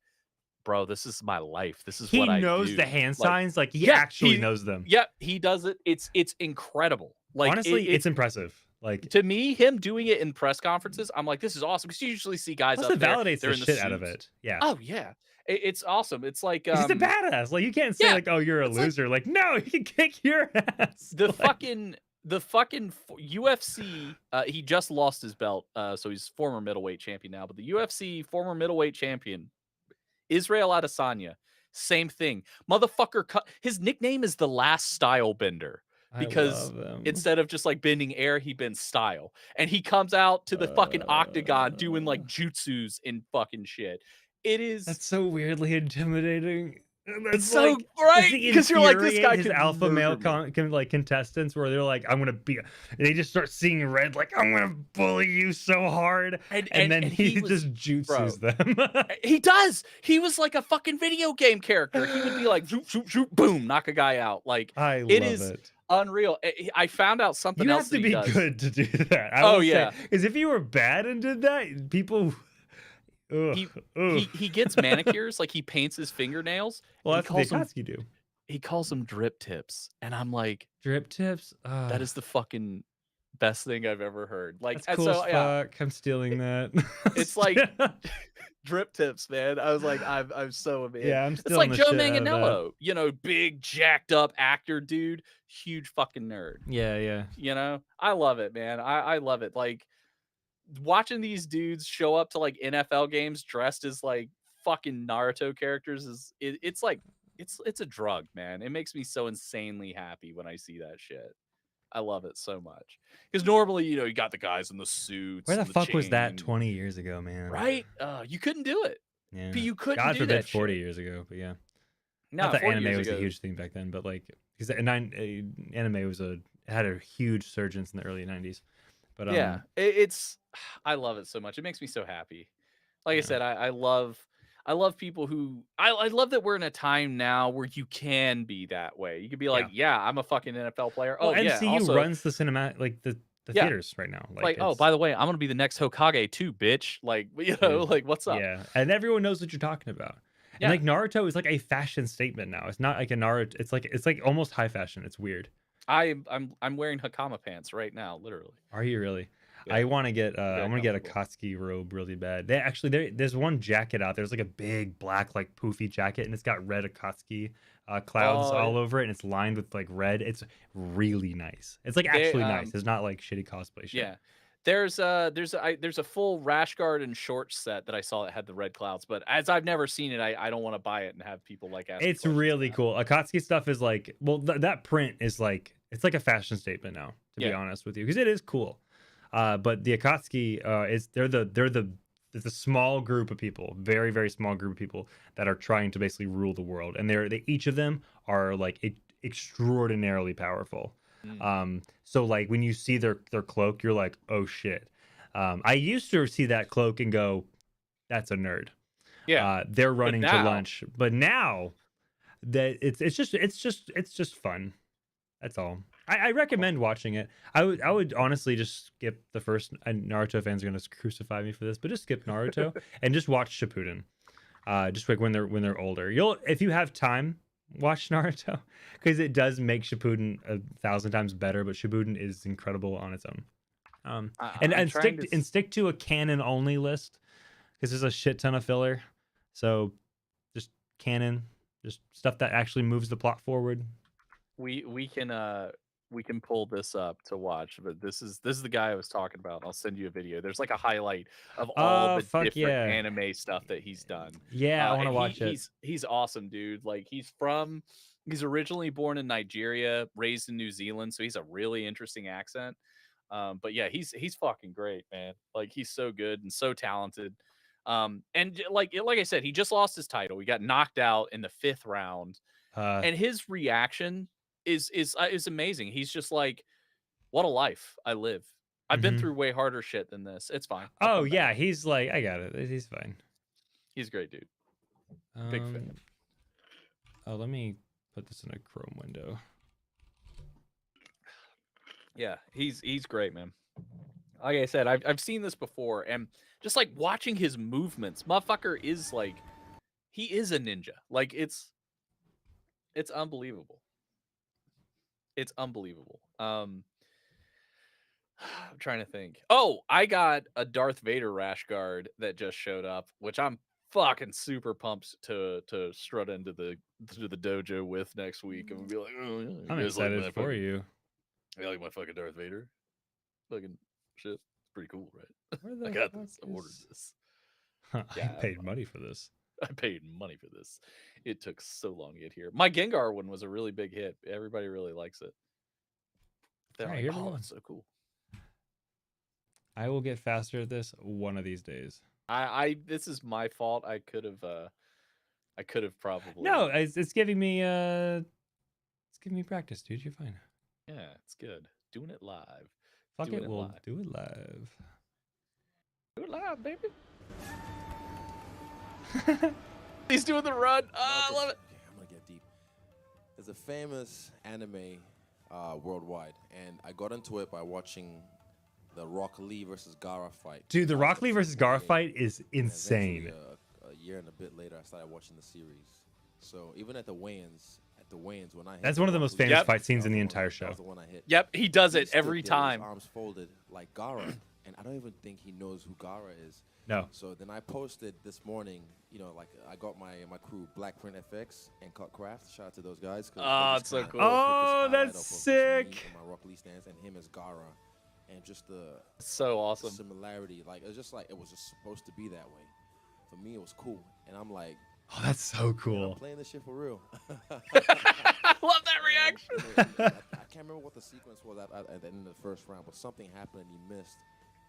bro, this is my life. This is He what I knows do. the hand Like, signs, like he yeah, actually he- knows them. Yep, he does it. It's incredible. Like Honestly, it's it's impressive. Like to me, him doing it in press conferences, I'm like, this is awesome because you usually see guys plus up it there. validates They're the in shit out of suits. it. Yeah. Oh yeah, it's awesome. It's like He's a badass. Like you can't say yeah, like, "Oh, you're a it's like- loser." Like, no, he can kick your ass. the Like, fucking UFC. He just lost his belt, so he's former middleweight champion now. But the UFC former middleweight champion, Israel Adesanya, same thing. Motherfucker, his nickname is the Last Style Bender. Because I love him. instead of just like bending air, he bends style. And he comes out to the fucking octagon doing like jutsus and fucking shit. It is That's so weirdly intimidating. That's so like, right does he because you're like this guy infuriate his could alpha male murder me. like contestants where they're like, I'm gonna be, and they just start seeing red, like I'm gonna bully you so hard, and then he was- just jutsus them. He does. He was like a fucking video game character. He would be like, zoop, zoop, zoop, boom, knock a guy out. Like I it love is it. unreal. I found out something You else have to that he be does. good to do that. Oh, yeah. Because if you were bad and did that, people. Ugh, He gets manicures, like he paints his fingernails. well, he that's what the calls them Akatsuki do. he calls them drip tips, and I'm like, Drip tips. that is the fucking best thing I've ever heard. Like, that's and cool so as yeah, fuck. I'm stealing that. it's like drip tips, man. I was like, I'm so amazed. yeah, I'm It's stealing like the Joe shit out of that. Manganiello, big jacked up actor dude, huge fucking nerd. Yeah. I love it, man. I love it. Like watching these dudes show up to like NFL games dressed as like fucking Naruto characters it's like it's a drug, man. It makes me so insanely happy when I see that shit. I love it so much. Because normally, you know, you got the guys in the suits. Where the and the fuck was that chain, 20 years ago, man? right? You couldn't do it. Yeah. But you couldn't God do forbid that 40 shit. years ago, but yeah. Not No, that 40 anime years was a ago. huge thing back then, but like because anime was had a huge surgence in the early 90s. But Yeah, it's I love it so much. It makes me so happy. Like I yeah. said, I love people who I love that we're in a time now where you can be that way. You could be like, Yeah. yeah, I'm a fucking NFL player. Well, Oh yeah, MCU also runs the cinema like the yeah, theaters right now. it's Like like, oh, it's by the way, I'm gonna be the next Hokage too, bitch. Like, you know, dude, like what's up? yeah, and everyone knows what you're talking about. And Yeah, like Naruto is like a fashion statement now. It's not like a Naruto. It's like almost high fashion. It's weird. I'm wearing Hakama pants right now, literally. Are you really? I Yeah, want to get I very want to get a comfortable. Katsuki robe really bad. There's one jacket out there. There's like a big black like poofy jacket and it's got red Akatsuki clouds Oh, all over it and it's lined with like red. It's really nice. It's like they actually nice. It's not like shitty cosplay shit. yeah. There's a full rash guard and shorts set that I saw that had the red clouds, but as I've never seen it, I don't want to buy it and have people like ask me It's questions really about it. cool. Akatsuki stuff is like well that print is like it's like a fashion statement now, to be Yeah. honest with you, because it is cool. But the Akatsuki is it's a small group of people, very very small group of people that are trying to basically rule the world, and they each of them are like extraordinarily powerful. Mm. So like when you see their cloak, you're like, oh shit. I used to see that cloak and go, that's a nerd. Yeah. They're But running to now lunch, but now that it's just fun. That's all. I recommend watching it. I would honestly just skip the first. And Naruto fans are gonna crucify me for this, but just skip Naruto and just watch Shippuden. Just like when they're older. You'll if you have time, watch Naruto because it does make Shippuden 1,000 times better. But Shippuden is incredible on its own. And I'm trying to stick to a canon only list because there's a shit ton of filler. So just canon, just stuff that actually moves the plot forward. we can pull this up to watch, but this is the guy I was talking about. I'll send you a video. There's like a highlight of all the Fuck different yeah. anime stuff that he's done. Yeah, I want to And watch it. he's awesome, dude. Like he's originally born in Nigeria, raised in New Zealand, so he's a really interesting accent. But yeah, he's fucking great, man. Like he's so good and so talented. Like I said, he just lost his title. He got knocked out in the 5th round, Uh, and his reaction is amazing. He's just like, "What a life I live. I've been mhm. through way harder shit than this. It's fine. I'll Oh come back." yeah, he's like, I got it. He's fine. He's a great, dude. Big fan. Oh, let me put this in a Chrome window. Yeah, he's great, man. Like I said, I've seen this before, and just like watching his movements, motherfucker is like, he is a ninja. Like it's unbelievable. It's unbelievable. I'm trying to think. Oh, I got a Darth Vader rash guard that just showed up, which I'm fucking super pumped to strut into the dojo with next week, and we'll be like, oh yeah, I'm you guys like excited my for fucking, you. you like my fucking Darth Vader, fucking shit. It's pretty cool, right? Where I the got fuck this. I ordered is? this. I Yeah, paid money for this. I paid money for this. It took so long to get here. My Gengar one was a really big hit. Everybody really likes it. They're All right, like, here we oh, go. it's so cool. I will get faster at this one of these days. I this is my fault. I could have probably. No, it's giving me practice, dude. You're fine. Yeah, it's good. Doing it live. Fuck Doing it, it we'll live. do it live. Do it live, baby. He's doing the run. Oh, I love it. Okay, I'm gonna get deep. There's a famous anime worldwide, and I got into it by watching the Rock Lee versus Gara fight. Dude, the Rock Lee versus Gara 1948. fight is And eventually, insane. a year and a bit later, I started watching the series. So even at the weigh-ins, when I hit That's one of the Rock most Lee, famous Yep. fight scenes that in the was entire that show. was the one I hit. Yep, he does He it stood every there with his time. arms folded like Gara, and I don't even think he knows who Gara is. No. So then I posted this morning, like I got my crew, Blackprint FX and Cut Craft. Shout out to those guys. 'Cause Oh, they it's so just cool. kinda Oh, picked this highlight that's up of just me sick. in my Rock Lee stance and him as Gara, and just the So awesome. similarity. Like it was just supposed to be that way. For me, it was cool, and I'm like, Oh, that's so I'm cool. playing this shit for real. love that reaction. I can't remember what the sequence was at the end of the first round, but something happened and he missed.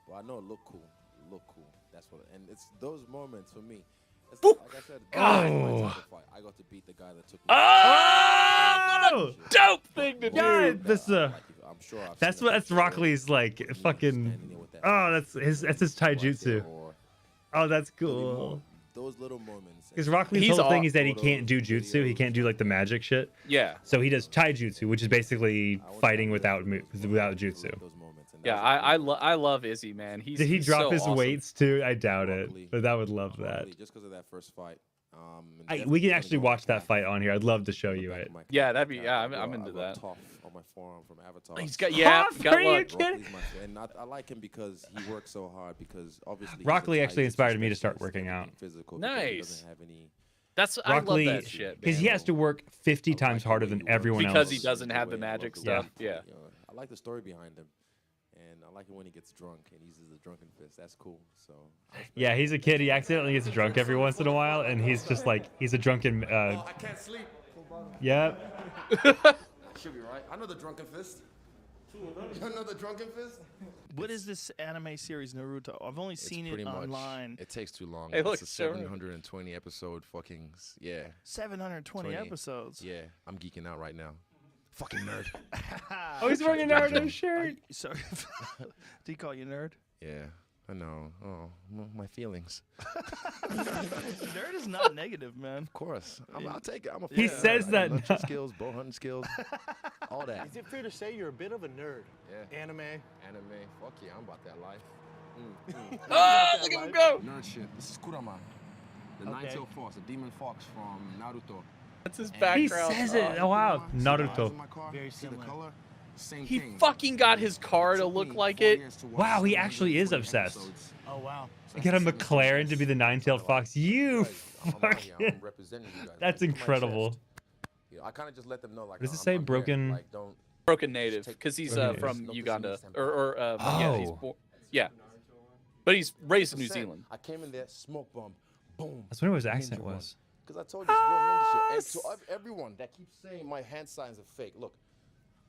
But I know it looked cool. It looked cool. That's what. And it's those moments for me. It's like I said, I got to beat the guy that took me. Oh, what a dope thing to do. Yeah, this I'm sure that's Rock Lee's like fucking. Oh, that's his taijutsu. Oh, that's cool. Those little moments. Because Rock Lee's whole thing is that he can't do jutsu. He can't do like the magic shit. Yeah. So he does taijutsu, which is basically fighting without jutsu. Yeah, I love Izzy, man. Did he drop so his awesome. weights too? I doubt it, but I would love that. Just because of that first fight. We can actually watch that fight on here. I'd love to show you it. Yeah, that'd be. Yeah, I'm into that. On my forearm from Avatar. He's got. Yeah, Tough? got Are you luck. kidding? And I like him because he works so hard. Because obviously, Rock Lee actually inspired me to start working out. Nice. That's I Rock love Lee, that shit. because he has to work 50 times harder than everyone else. Because he doesn't have the magic stuff. Yeah. I like the story behind him. And I like it when he gets drunk and he uses the drunken fist. That's cool. So Yeah, he's a kid. He accidentally gets drunk every once in a while, and he's just like he's a drunken. I can't sleep. Yeah. Should be right. I know the drunken fist. You know the drunken fist? What is this anime series Naruto? I've only seen it online. It takes too long. Hey, look, it's a 720 episode fucking 720 20. episodes. Yeah, I'm geeking out right now. Fucking nerd. Oh, he's wearing a Naruto shirt. Sorry. Did he call you nerd? Yeah, I know. Oh, my feelings. Nerd is not negative, man. Of course. I'll take it. I'm a He says that Lunching now. skills, bow hunting skills, all that. Is it fair to say you're a bit of a nerd? Yeah. Anime. Fuck yeah, I'm about that life. Oh, look at him go. Nerd shit. This is Kurama, the nine-tailed fox, the demon fox from Naruto. That's his He background. says it. Oh wow, Naruto. Very similar. He fucking got his car to look like it. Wow, he actually is obsessed. Oh wow. Get a McLaren to be the nine-tailed fox. You fucking. That's incredible. I kind of just let them know, like, Does it say broken? Like, don't. Broken native, because he's Broken from native. Uganda, yeah, he's Oh. yeah, but he's raised in New Zealand. I came in there, smoke bomb, boom. That's what his accent was. Because I told you it's real ninja shit. And to everyone that keeps saying my hand signs are fake, look,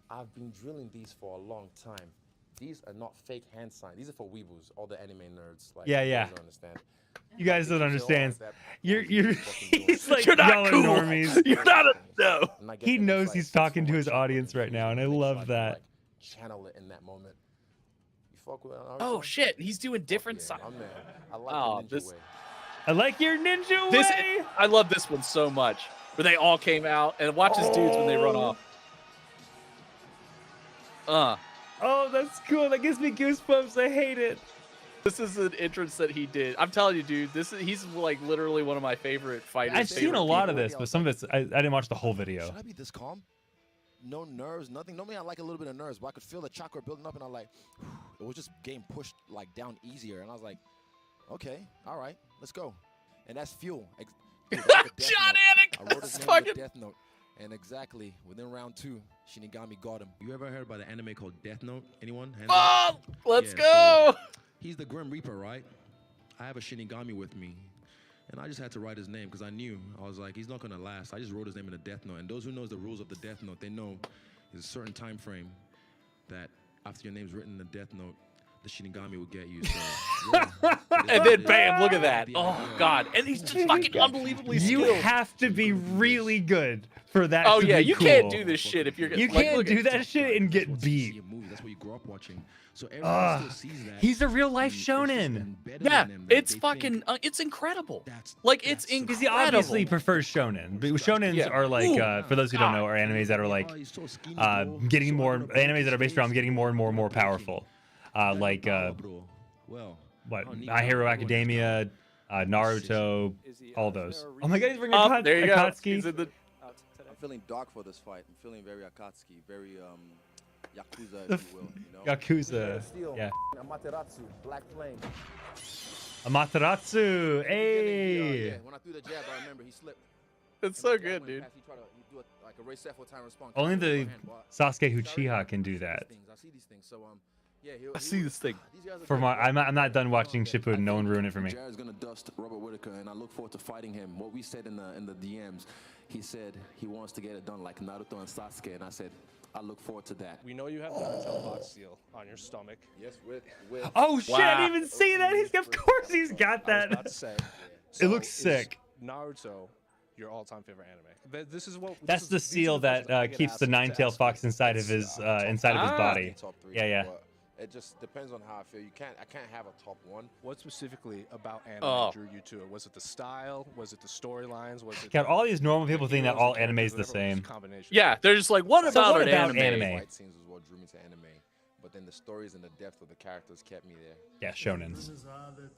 I've been drilling these for a long time. These are not fake hand signs. These are for weeboos, all the anime nerds. Like, Yeah. you guys don't understand. You guys don't understand. You're. He's like You're not y'all are cool. normies. You're not a no. And I get He them, it's knows like, he's it's talking so to his much audience effort right now, and I make sure love can, that. like, channel it in that moment. You fuck with Oh shit, he's doing different yeah, sides. I'm there. I like Oh, the ninja this- way. I like your ninja This way. I love this one so much. Where they all came out and watch his dudes when they run off. Oh, that's cool. That gives me goosebumps. I hate it. This is an entrance that he did. I'm telling you, dude. He's like literally one of my favorite fighters. I've seen a lot of this, but some of it's I didn't watch the whole video. Should I be this calm? No nerves, nothing. Normally I like a little bit of nerves, but I could feel the chakra building up, and I like, it was just getting pushed like down easier, and I was like, okay, all right, let's go, and that's fuel. Dude, like a Death John Note. Anik, I wrote that's his name with fucking. Death Note, and exactly within round 2, Shinigami got him. You ever heard about the anime called Death Note? Anyone? Hands up? Oh, let's Yeah, go. He's the Grim Reaper, right? I have a Shinigami with me. And I just had to write his name because I knew. I was like, he's not going to last. I just wrote his name in the Death Note. And those who knows the rules of the Death Note, they know there's a certain time frame that after your name's written in the Death Note, the Shinigami will get you. So, yeah, And then bam, look at that. Oh god, and he's just fucking unbelievably You skilled. have to be really good for that. Oh to yeah, be you cool. can't do this shit if you're. You like, can't look do at- that shit and get That's what you see beat. in movies. That's what you grew up watching. So everyone still sees that. He's a real life and it's just shonen. embedded Yeah, in them that it's they fucking. think It's incredible. that's- Like it's that's incredible. Because he obviously prefers shonen. But shonens Yeah. are like, Ooh, for those who don't know, are animes that are like Oh, he's so skinny, bro. getting So more I'm gonna animes break that are based his around face. getting more and more and more powerful. Like Bro. Well, what? how neat My Hero everyone is Academia, Naruto, all those. Oh my God, he's bringing There you go. Akatsuki. He's in the- I'm feeling dark for this fight. I'm feeling very Akatsuki, very Yakuza, The if you will. You know? Yakuza. Steel, Yeah. Amaterasu, Black Flame. Amaterasu. Hey. Yeah, when I threw the jab, I remember he slipped. It's And so my jab good, went dude. past, He tried to do it like a race for time response. Only Tried to the use my hand, but Sasuke sorry, Uchiha can do that. I see these things. So yeah, I see this thing. These guys are For good. my, I'm not done watching Shippuden. No one ruin it for me. Jared's gonna dust Robert Whitaker, and I look forward to fighting him. What we said in the DMs he said he wants to get it done like Naruto and Sasuke, and I said, I look forward to that. We know you have the Intel box seal on your stomach. Yes, with Oh shit! I Wow. didn't even see that. Of course he's got I was that. about to say. It looks is sick. Naruto, your all-time favorite anime. This is what. That's the seal that keeps the nine-tailed fox inside of his body. Top three, Yeah. but it just depends on how I feel. I can't have a top one. What specifically about anime Oh. drew you to it? Was it the style? Was it the storylines? Was it? God, all these normal people think that heroes, all the anime is characters, the whatever, it was same. a combination. Yeah, they're just like, what So about what an about anime? anime? Fight scenes is what drew me to anime, but then the stories and the depth of the characters kept me there. Yeah, shonens. Rumors are that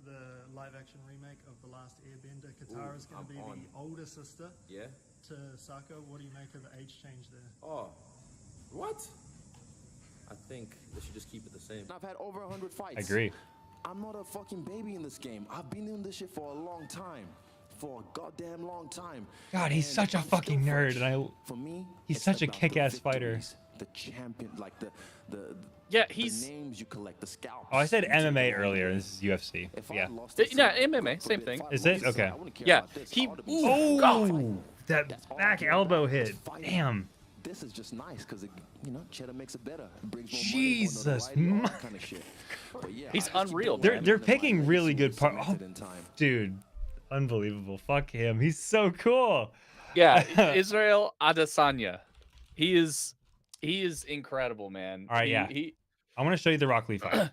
the live-action remake of The Last Airbender, Katara is going to be I'm the older sister Yeah. to Sokka. What do you make of the age change there? Oh, what? I think they should just keep it the same. I've had over 100 fights. I agree. I'm not a fucking baby in this game. I've been doing this shit for a long time. For a goddamn long time. God, he's And such a I'm still fucking nerd, fresh. and For me, he's it's such a about the kick-ass fighter. victories, the champion, like the Yeah, the he's names you collect, the scalps. Oh, I said you take MMA over. earlier. This is UFC. If I Yeah. lost Yeah, to someone, MMA, God same forbid, thing. if I Is it? lose to Okay. someone, I wouldn't care Yeah, about this. he- I would've been Ooh, so God. fighting. That That's all I back care elbow about, hit. just fighting. Damn. This is just nice because cheddar makes it better. It brings more Jesus, money, more notoriety, all that kind of shit. But yeah, He's I just keep unreal, building man. They're my picking legacy really good and part. cement Oh, it in time. dude, unbelievable. Fuck him. He's so cool. yeah, Israel Adesanya. He is incredible, man. All right, He- yeah. He, I want to show you the Rock Lee fight.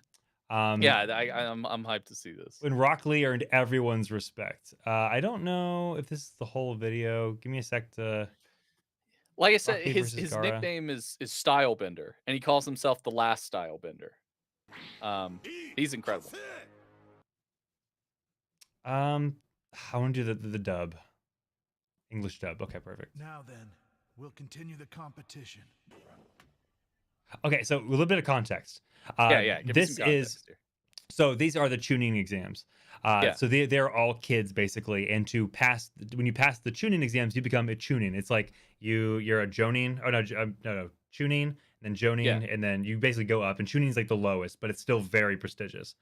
yeah, I'm hyped to see this. When Rock Lee earned everyone's respect. I don't know if this is the whole video. Give me a sec to. Like I said, Rocky his versus Gaara. nickname is Stylebender, and he calls himself the last Stylebender. He's incredible. I want to do the dub. English dub. Okay, perfect. Now then, we'll continue the competition. Okay, so a little bit of context. Yeah. Give me This some context is here. so these are the tuning exams. Yeah. So they're all kids basically, and when you pass the tuning exams, you become a tuning. It's like you're a Jonin. Oh no, tuning, then Jonin, Yeah. and then you basically go up. And tuning is like the lowest, but it's still very prestigious.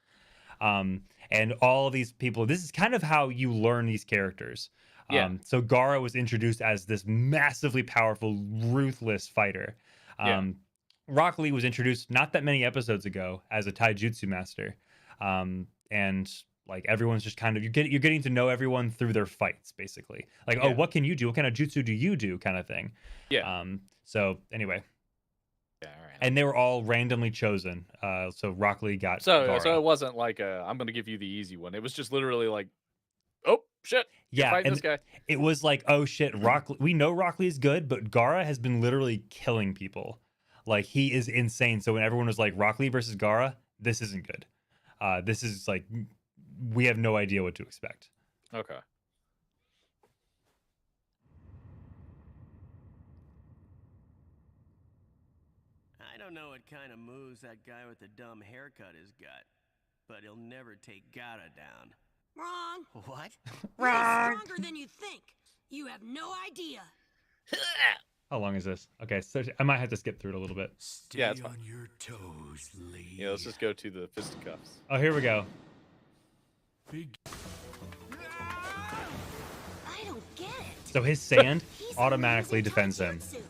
And all these people, this is kind of how you learn these characters. Yeah. So Gaara was introduced as this massively powerful, ruthless fighter. Yeah. Rock Lee was introduced not that many episodes ago as a taijutsu master. And like everyone's just kind of you're getting to know everyone through their fights, basically. Like, oh, Yeah. what can you do? What kind of jutsu do you do? Kind of thing. Yeah. So anyway, Yeah, all right. and they were all randomly chosen. So Rock Lee got So Gaara. it wasn't like I'm gonna give you the easy one. It was just literally like, oh shit, you're Yeah, fighting and this guy. it was like, oh shit, we know Rock Lee is good, but Gaara has been literally killing people. Like, he is insane. So when everyone was like, Rock Lee versus Gaara, this isn't good. This is like, we have no idea what to expect. Okay. I don't know what kind of moves that guy with the dumb haircut has got, but he'll never take Gaara down. Wrong. What? Wrong. He's stronger than you think. You have no idea. How long is this? Okay, so I might have to skip through it a little bit. Stay Yeah, it's fine. on your toes, Lee. Yeah, let's just go to the fisticuffs. Oh, here we go. Big I don't get it. So his sand He's automatically amazing defends him. taijutsu.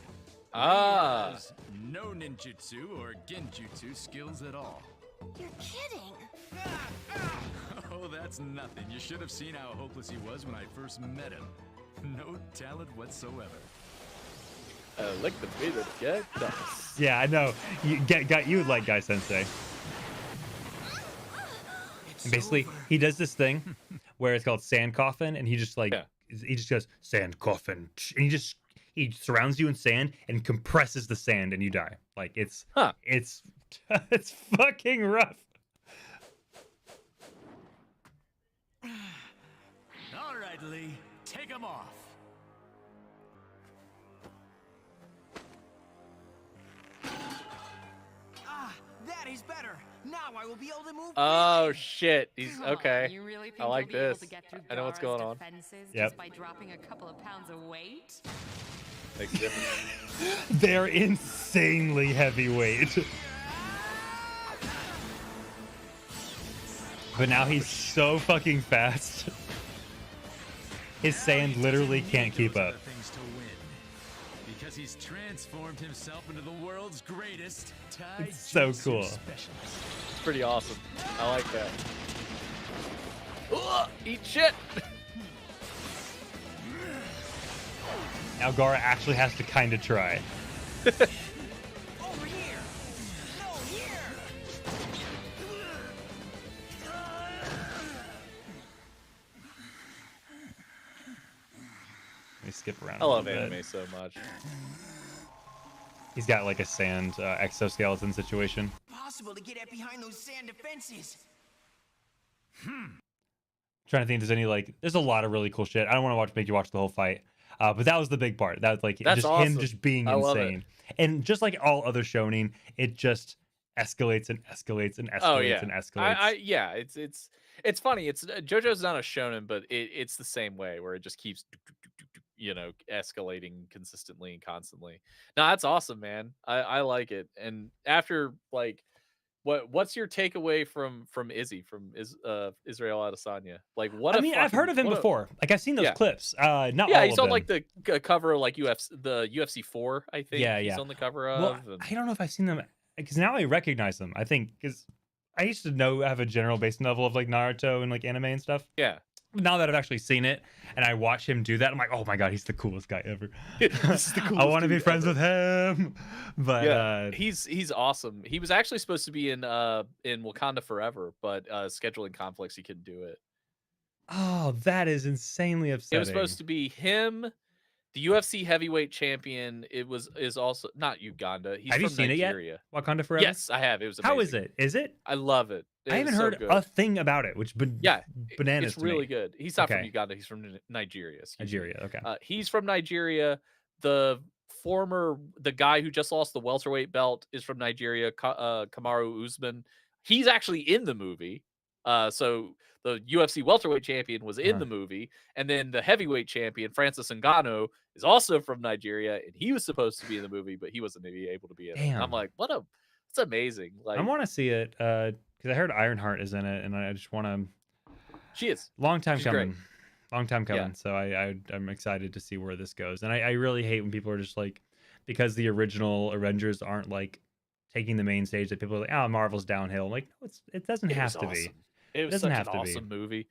Ah, No ninjutsu or genjutsu skills at all. You're kidding. Oh, that's nothing. You should have seen how hopeless he was when I first met him. No talent whatsoever. like the way that get dust. Yeah, I know. You would like Guy Sensei. And basically, he does this thing where it's called sand coffin, and he just like he just goes sand coffin, and he surrounds you in sand and compresses the sand, and you die. Like it's it's fucking rough. All right, Lee, take him off. Ah, that is better. Now I will be able to move. Oh shit, he's okay. You really think I like you'll be able this. to get through I know what's Gaara's going on. defenses Yep. just by dropping a couple of pounds of weight? Makes a difference. They're insanely heavyweight. But now he's so fucking fast. His sand literally can't keep up. Things to win. Because he's transformed himself into the world's greatest It's so cool. specialist. It's pretty awesome. I like that. Ugh, eat shit. Now Gaara actually has to kind of try. Let me skip around. I love a little anime bit. so much. He's got like a sand exoskeleton situation. Possible to get at behind those sand defenses. Trying to think, if there's any like, there's a lot of really cool shit. I don't want to make you watch the whole fight, but that was the big part. That was like That's just awesome. him just being I love it. insane, and just like all other shonen, it just escalates and escalates and escalates Oh yeah, and escalates. yeah. It's funny. It's JoJo's not a shonen, but it's the same way where it just keeps escalating consistently and constantly. No, that's awesome, man. I like it. And after like, what's your takeaway from Izzy from Israel Adesanya? Like what? I mean, I've heard of him before. Like I've seen those Yeah. clips. Not Yeah, all he's of on them. like the cover of like the UFC 4, I think. Yeah, He's yeah. on the cover of. Well, and- I don't know if I've seen them because now I recognize them. I think because I used to have a general base level of like Naruto and like anime and stuff. yeah. But now that I've actually seen it and I watch him do that, I'm like, oh my god, he's the coolest guy ever. This is the I coolest want to be dude friends ever. with him. But Yeah, he's awesome. He was actually supposed to be in Wakanda Forever, but scheduling conflicts he couldn't do it. oh, that is insanely upsetting. It was supposed to be him, the UFC heavyweight champion. Is also not Uganda. He's Have you from seen Nigeria. it yet? Wakanda Forever? Yes, I have. It was amazing. How is it? Is it? I love it. I haven't heard good. a thing about it, which Yeah, bananas it's to really me. good. He's not from Okay. Uganda. He's from Nigeria. excuse me. Nigeria, okay. He's from Nigeria. The guy who just lost the welterweight belt is from Nigeria. Kamaru Usman. He's actually in the movie. So the UFC welterweight champion was in Uh-huh. the movie, and then the heavyweight champion Francis Ngannou is also from Nigeria, and he was supposed to be in the movie, but he wasn't able to be in it. And I'm Damn. like, it's amazing. Like I want to see it because I heard Ironheart is in it, and I just want to. she is. Long time She's great. coming. Long time Yeah. coming. So I'm excited to see where this goes. And I really hate when people are just like, because the original Avengers aren't like taking the main stage, that people are like, oh, Marvel's downhill. I'm like, no, it doesn't It have was to be. awesome. It was doesn't such have an to be. awesome movie.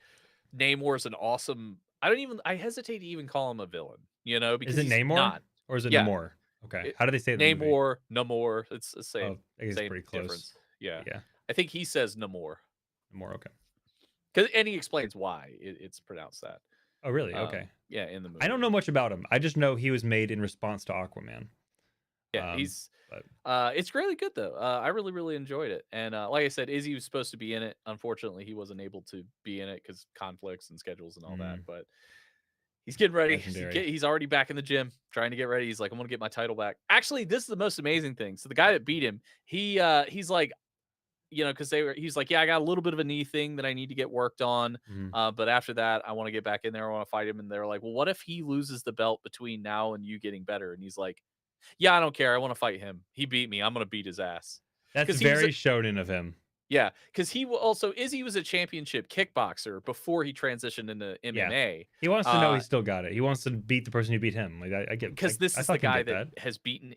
Namor's an awesome. I hesitate to even call him a villain. Because Is it he's Namor not. or is it Yeah. Namor? Okay. It- How do they say it? in the movie? Namor. It's the same. Oh, I guess same pretty close. difference. Yeah. Yeah. I think he says Namor. Namor. Okay. And he explains why it's pronounced that. Oh, really? Um, Okay. Yeah, in the movie. I don't know much about him. I just know he was made in response to Aquaman. Yeah, but- it's really good though. I really, really enjoyed it. And like I said, Izzy was supposed to be in it. Unfortunately, he wasn't able to be in it because conflicts and schedules and all that. But he's getting ready. Legendary. He's already back in the gym trying to get ready. He's like, I'm gonna get my title back. Actually, this is the most amazing thing. So the guy that beat him, he's like, because he's like, yeah, I got a little bit of a knee thing that I need to get worked on. Mhm. But after that, I want to get back in there. I want to fight him. And they're like, well, what if he loses the belt between now and you getting better? And he's like, yeah, I don't care. I want to fight him. He beat me. I'm going to beat his ass. That's 'Cause he was very a- shonen of him. Yeah. Because Izzy was a championship kickboxer before he transitioned into MMA. He wants to know he still got it. He wants to beat the person who beat him. Like I get Because this I is the fucking guy get that has beaten.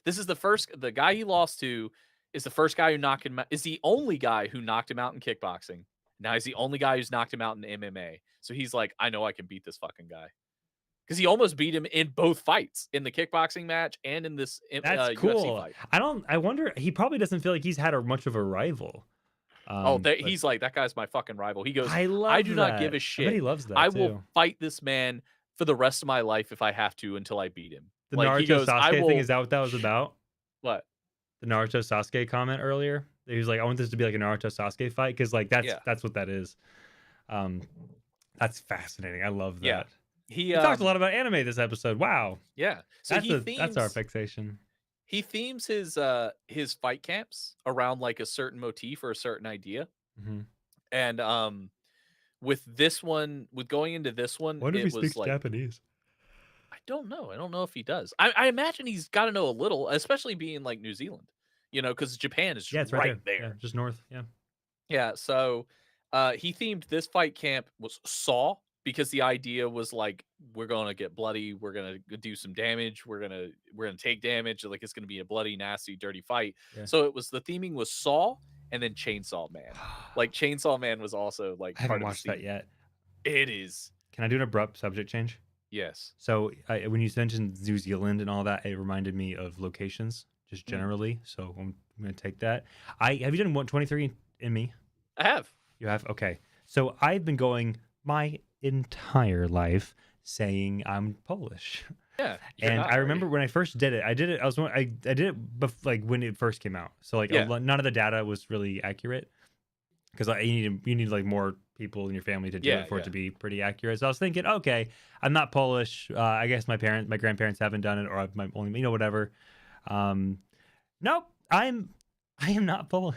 This is the guy he lost to is the first guy who knocked him out. Is the only guy who knocked him out in kickboxing. Now he's the only guy who's knocked him out in MMA. So he's like, I know I can beat this fucking guy. Because he almost beat him in both fights, in the kickboxing match and in this That's UFC cool. fight. I wonder. He probably doesn't feel like he's had much of a rival. But He's like, that guy's my fucking rival. He goes, I love I do not that. give a I shit. bet he loves that I will too. fight this man for the rest of my life if I have to until I beat him. The Like, Naruto he goes, I Sasuke will- thing, is that what that was about? What? The Naruto Sasuke comment earlier. He was like, I want this to be like a Naruto Sasuke fight because like that's Yeah. that's what that is. That's fascinating. I love that. Yeah. We talked a lot about anime this episode. Wow. Yeah. So That's our fixation. He themes his fight camps around like a certain motif or a certain idea. Mhm. And with this one, with going into this one, What if it he was speaks like Japanese? I don't know. I don't know if he does. I imagine he's got to know a little, especially being like New Zealand, because Japan is Yeah, it's right, right there. there. Yeah, just north. Yeah. Yeah. So he themed this fight camp was Saw because the idea was like we're gonna get bloody, we're gonna do some damage, we're gonna take damage, like it's gonna be a bloody, nasty, dirty fight. Yeah. So it was the theming was Saw and then Chainsaw Man. Like Chainsaw Man was also like I haven't part of watched the that yet. It is. Can I do an abrupt subject change? Yes. So when you mentioned New Zealand and all that, it reminded me of locations just generally. So I'm going to take that. Have you done 23andMe? I have. You have? Okay. So I've been going my entire life saying I'm Polish. Yeah. And I remember when I first did it, I did it like when it first came out. So like none of the data was really accurate because you need like more people in your family to do it for it to be pretty accurate. So I was thinking, okay, I'm not Polish. I guess my grandparents haven't done it, or my only, whatever. Nope, I am not Polish.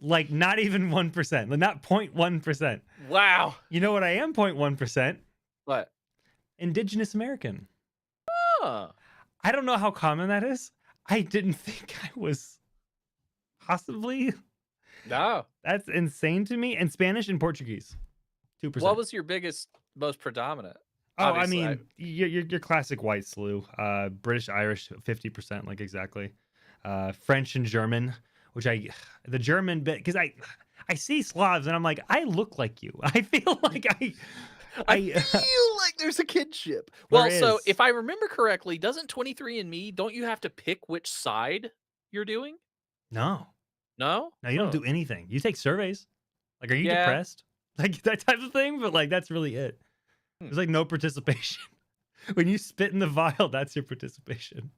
Like not even 1%, like not 0.1%. Wow. You know what I am 0.1%? What? Indigenous American. Oh. I don't know how common that is. I didn't think I was possibly. No. That's insane to me. And Spanish and Portuguese, 2%. What was your biggest, most predominant? Oh, Obviously, I mean, your classic white slew. British, Irish, 50%, like exactly. French and German, which the German bit, because I see Slavs and I'm like, I look like you. I feel like I feel like there's a kinship. Well, so if I remember correctly, doesn't 23andMe, don't you have to pick which side you're doing? No, you don't do anything. You take surveys. Like, are you depressed? Like that type of thing. But like, that's really it. There's like no participation. When you spit in the vial, that's your participation.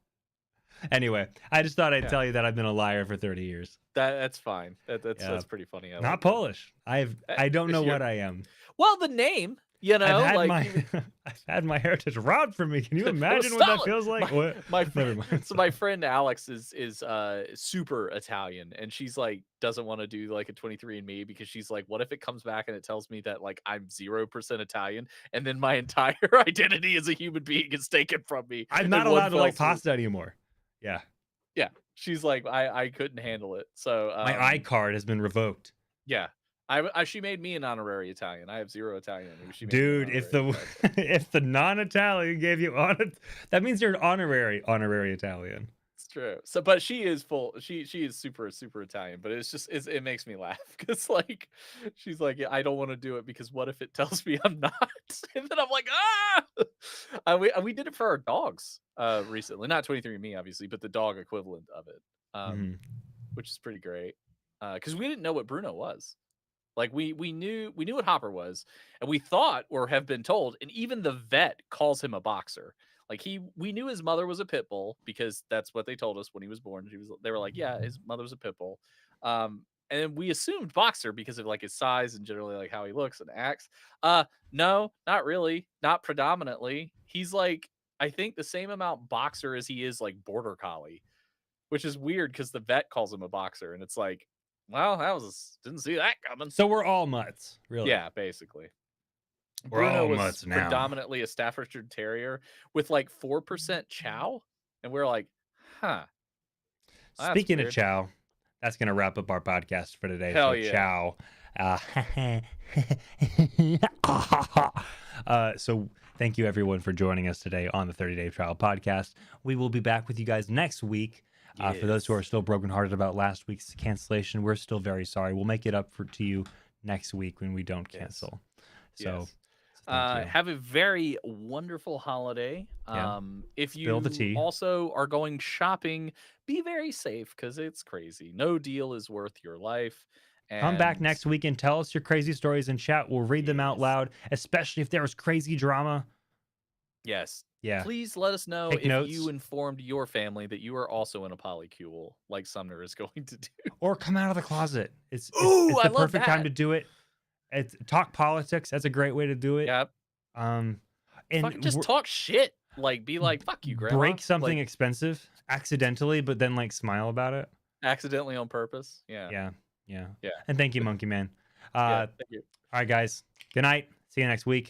Anyway, I just thought I'd tell you that I've been a liar for 30 years. That's fine. That's pretty funny. Not Polish. I don't know what I am. Well, the name, I've had my heritage robbed from me. Can you imagine what that feels like? My friend Alex is super Italian, and she's like doesn't want to do like a 23andMe because she's like, what if it comes back and it tells me that like I'm 0% Italian, and then my entire identity as a human being is taken from me. I'm not allowed to like pasta anymore. Yeah. Yeah. She's like, I couldn't handle it. So my iCard has been revoked. Yeah. She made me an honorary Italian. I have 0 Italian. Dude, if the non-Italian gave you that means you're an honorary Italian. It's true. So, but she is full. She is super Italian. But it makes me laugh because like she's like, yeah, I don't want to do it because what if it tells me I'm not? And then I'm like, we did it for our dogs recently. Not 23andMe obviously, but the dog equivalent of it, which is pretty great because we didn't know what Bruno was. Like we knew what Hopper was, and we thought or have been told, and even the vet calls him a boxer. Like we knew his mother was a pit bull because that's what they told us when he was born. They were like, yeah, his mother was a pit bull. And we assumed boxer because of like his size and generally like how he looks and acts. No, not really, not predominantly. He's like, I think the same amount boxer as he is like border collie, which is weird because the vet calls him a boxer, and it's like, well, didn't see that coming. So we're all mutts, really. Yeah, basically. Bruno was predominantly a Staffordshire Terrier with like 4% chow, and we're like, huh. Speaking of chow, that's gonna wrap up our podcast for today. Hell so yeah. Chow. So thank you everyone for joining us today on the 30 Day Trial Podcast. We will be back with you guys next week. For those who are still brokenhearted about last week's cancellation, we're still very sorry. We'll make it up to you next week when we don't cancel. So have a very wonderful holiday. If you also are going shopping, be very safe because it's crazy. No deal is worth your life. Come back next week and tell us your crazy stories in chat. We'll read them out loud, especially if there was crazy drama. Yes. Yeah. Please let us know Take if notes. you informed your family that you are also in a polycule, like Sumner is going to do. Or come out of the closet. It's I the love perfect time that. to do it. It's talk politics. That's a great way to do it. Yep. And just talk shit. Like, be like, fuck you, grandma. break something like, expensive accidentally, but then like smile about it. accidentally on purpose. Yeah. Yeah. And thank you, Monkey Man. Thank you. All right, guys. Good night. See you next week.